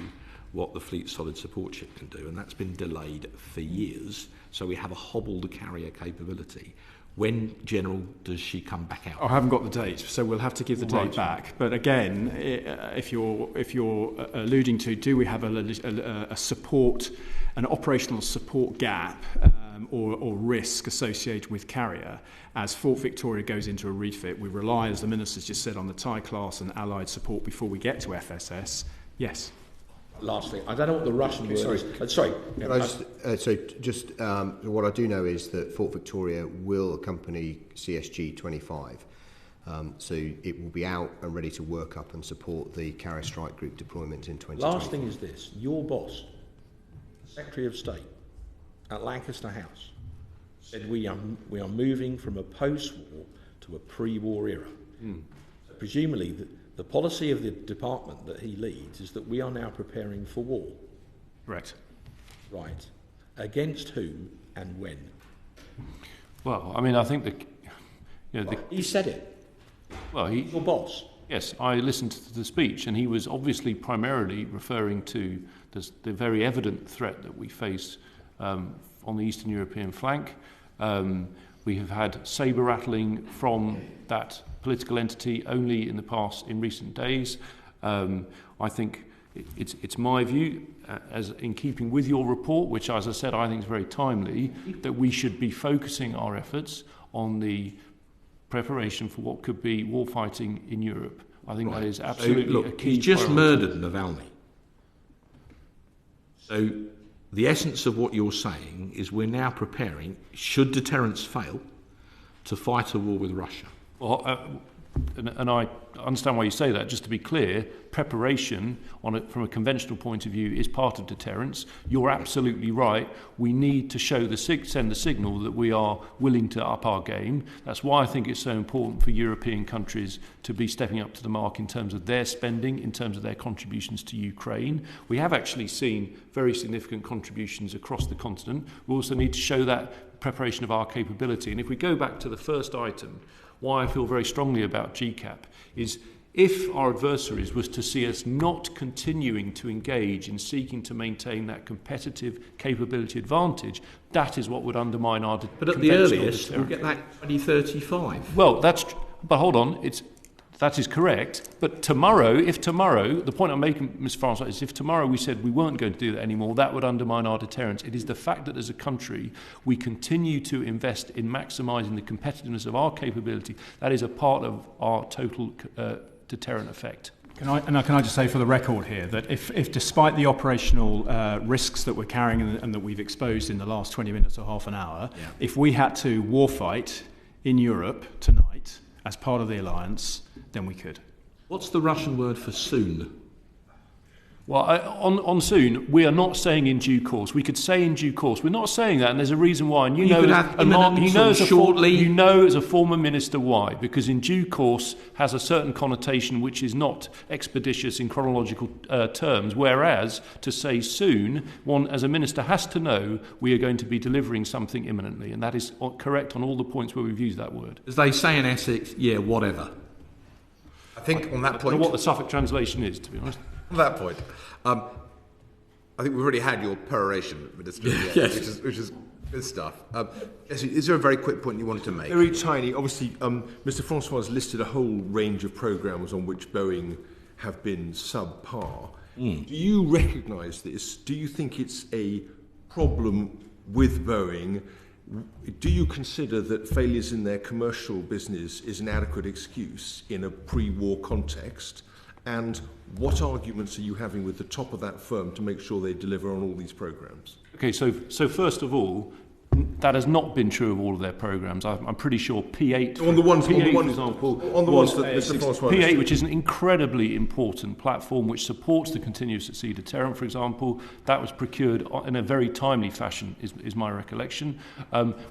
what the Fleet Solid Support Ship can do, and that's been delayed for years. So we have a hobbled carrier capability. When, General, does she come back out? I haven't got the date, so we'll have to give the date back. But again, if you're alluding to, do we have a support, an operational support gap or risk associated with carrier? As Fort Victoria goes into a refit, we rely, as the Minister's just said, on the Thai class and allied support before we get to FSS. Yes. Last thing, I don't know what the Russian word is. Sorry. Can I just, what I do know is that Fort Victoria will accompany CSG 25. So it will be out and ready to work up and support the Carrier Strike Group deployment in 2020. Last thing is this. Your boss, the Secretary of State at Lancaster House, said we are moving from a post-war to a pre-war era. So presumably the policy of the department that he leads is that we are now preparing for war. Correct. Right. Against whom and when? Well, I mean, I think he said it. Well, he's your boss. Yes, I listened to the speech, and he was obviously primarily referring to the very evident threat that we face on the Eastern European flank. We have had sabre rattling from that political entity only in recent days. I think it's my view, as in keeping with your report, which, as I said, I think is very timely, that we should be focusing our efforts on the preparation for what could be war fighting in Europe. I think that is absolutely a key He's just priority. murdered Navalny. So the essence of what you're saying is we're now preparing, should deterrence fail, to fight a war with Russia. Well, and I understand why you say that. Just to be clear, preparation from a conventional point of view is part of deterrence. You're absolutely right. We need to send the signal that we are willing to up our game. That's why I think it's so important for European countries to be stepping up to the mark in terms of their spending, in terms of their contributions to Ukraine. We have actually seen very significant contributions across the continent. We also need to show that preparation of our capability. And if we go back to the first item, why I feel very strongly about GCAP is if our adversaries was to see us not continuing to engage in seeking to maintain that competitive capability advantage, that is what would undermine our But at the earliest, we'll get that 2035. Well, but hold on, that is correct. But if tomorrow, the point I'm making, Ms. Francois, is if tomorrow we said we weren't going to do that anymore, that would undermine our deterrence. It is the fact that as a country we continue to invest in maximising the competitiveness of our capability. That is a part of our total deterrent effect. Can I just say for the record here that if despite the operational risks that we're carrying and that we've exposed in the last 20 minutes or half an hour, if we had to warfight in Europe tonight as part of the alliance, then we could. What's the Russian word for soon? Well, on soon, we are not saying in due course. We could say in due course. We're not saying that, and there's a reason why. And you know as a former minister why. Because in due course has a certain connotation which is not expeditious in chronological terms, whereas to say soon, one as a minister has to know we are going to be delivering something imminently, and that is correct on all the points where we've used that word. As they say in Essex, whatever. I think on that point... I don't know what the Suffolk translation is, to be honest. On that point, I think we've already had your peroration, Minister, yes. which is good stuff. Is there a very quick point you wanted to make? Very tiny. Obviously, Mr. Francois has listed a whole range of programmes on which Boeing have been subpar. Do you recognise this? Do you think it's a problem with Boeing? Do you consider that failures in their commercial business is an adequate excuse in a pre-war context? And what arguments are you having with the top of that firm to make sure they deliver on all these programmes? Okay, so first of all, that has not been true of all of their programmes. I'm pretty sure P8, on the ones, P8 on the ones, for example, on the ones that Mr. Francois P8, which is an incredibly important platform which supports the continuous at sea deterrent, for example, that was procured in a very timely fashion, is my recollection.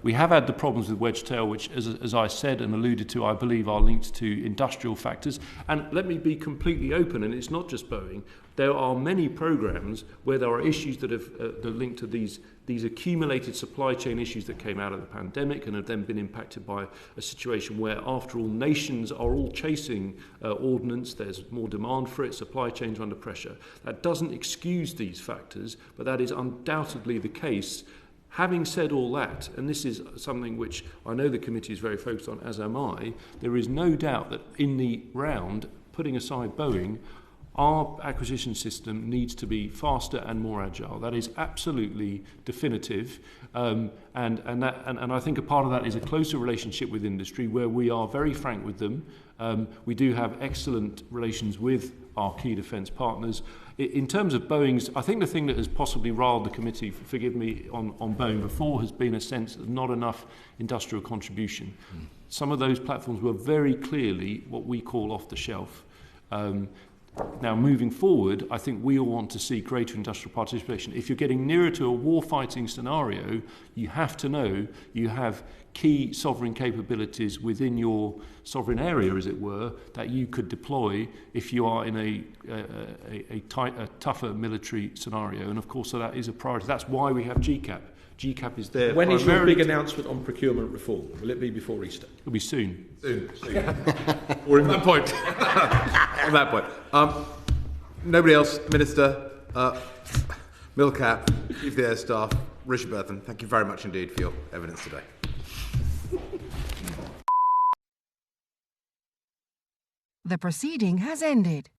We have had the problems with Wedgetail, which, as I said and alluded to, I believe are linked to industrial factors. And let me be completely open, and it's not just Boeing. There are many programs where there are issues that have that are linked to these accumulated supply chain issues that came out of the pandemic and have then been impacted by a situation where, after all, nations are all chasing ordnance, there's more demand for it, supply chains are under pressure. That doesn't excuse these factors, but that is undoubtedly the case. Having said all that, and this is something which I know the committee is very focused on, as am I, there is no doubt that in the round, putting aside Boeing, our acquisition system needs to be faster and more agile. That is absolutely definitive, and I think a part of that is a closer relationship with industry where we are very frank with them. We do have excellent relations with our key defence partners. In terms of Boeing's, I think the thing that has possibly riled the committee, forgive me, on Boeing before has been a sense of not enough industrial contribution. Some of those platforms were very clearly what we call off the shelf. Now, moving forward, I think we all want to see greater industrial participation. If you're getting nearer to a war-fighting scenario, you have to know you have key sovereign capabilities within your sovereign area, as it were, that you could deploy if you are in a tougher military scenario. And, of course, so that is a priority. That's why we have GCAP. GCAP is there. When is your big announcement on procurement reform? Will it be before Easter? It'll be soon. Or in that point. On that point. Nobody else, Minister, Milcap, Chief of the Air Staff, Richard Berthon, thank you very much indeed for your evidence today. The proceeding has ended.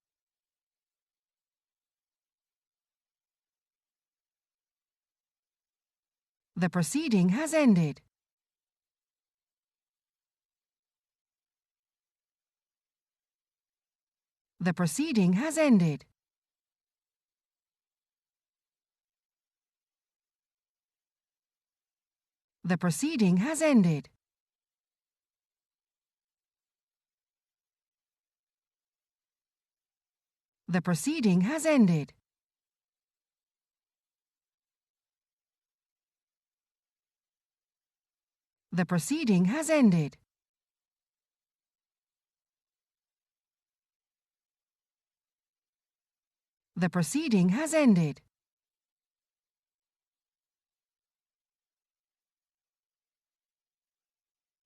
The proceeding has ended. The proceeding has ended. The proceeding has ended. The proceeding has ended. The proceeding has ended. The proceeding has ended.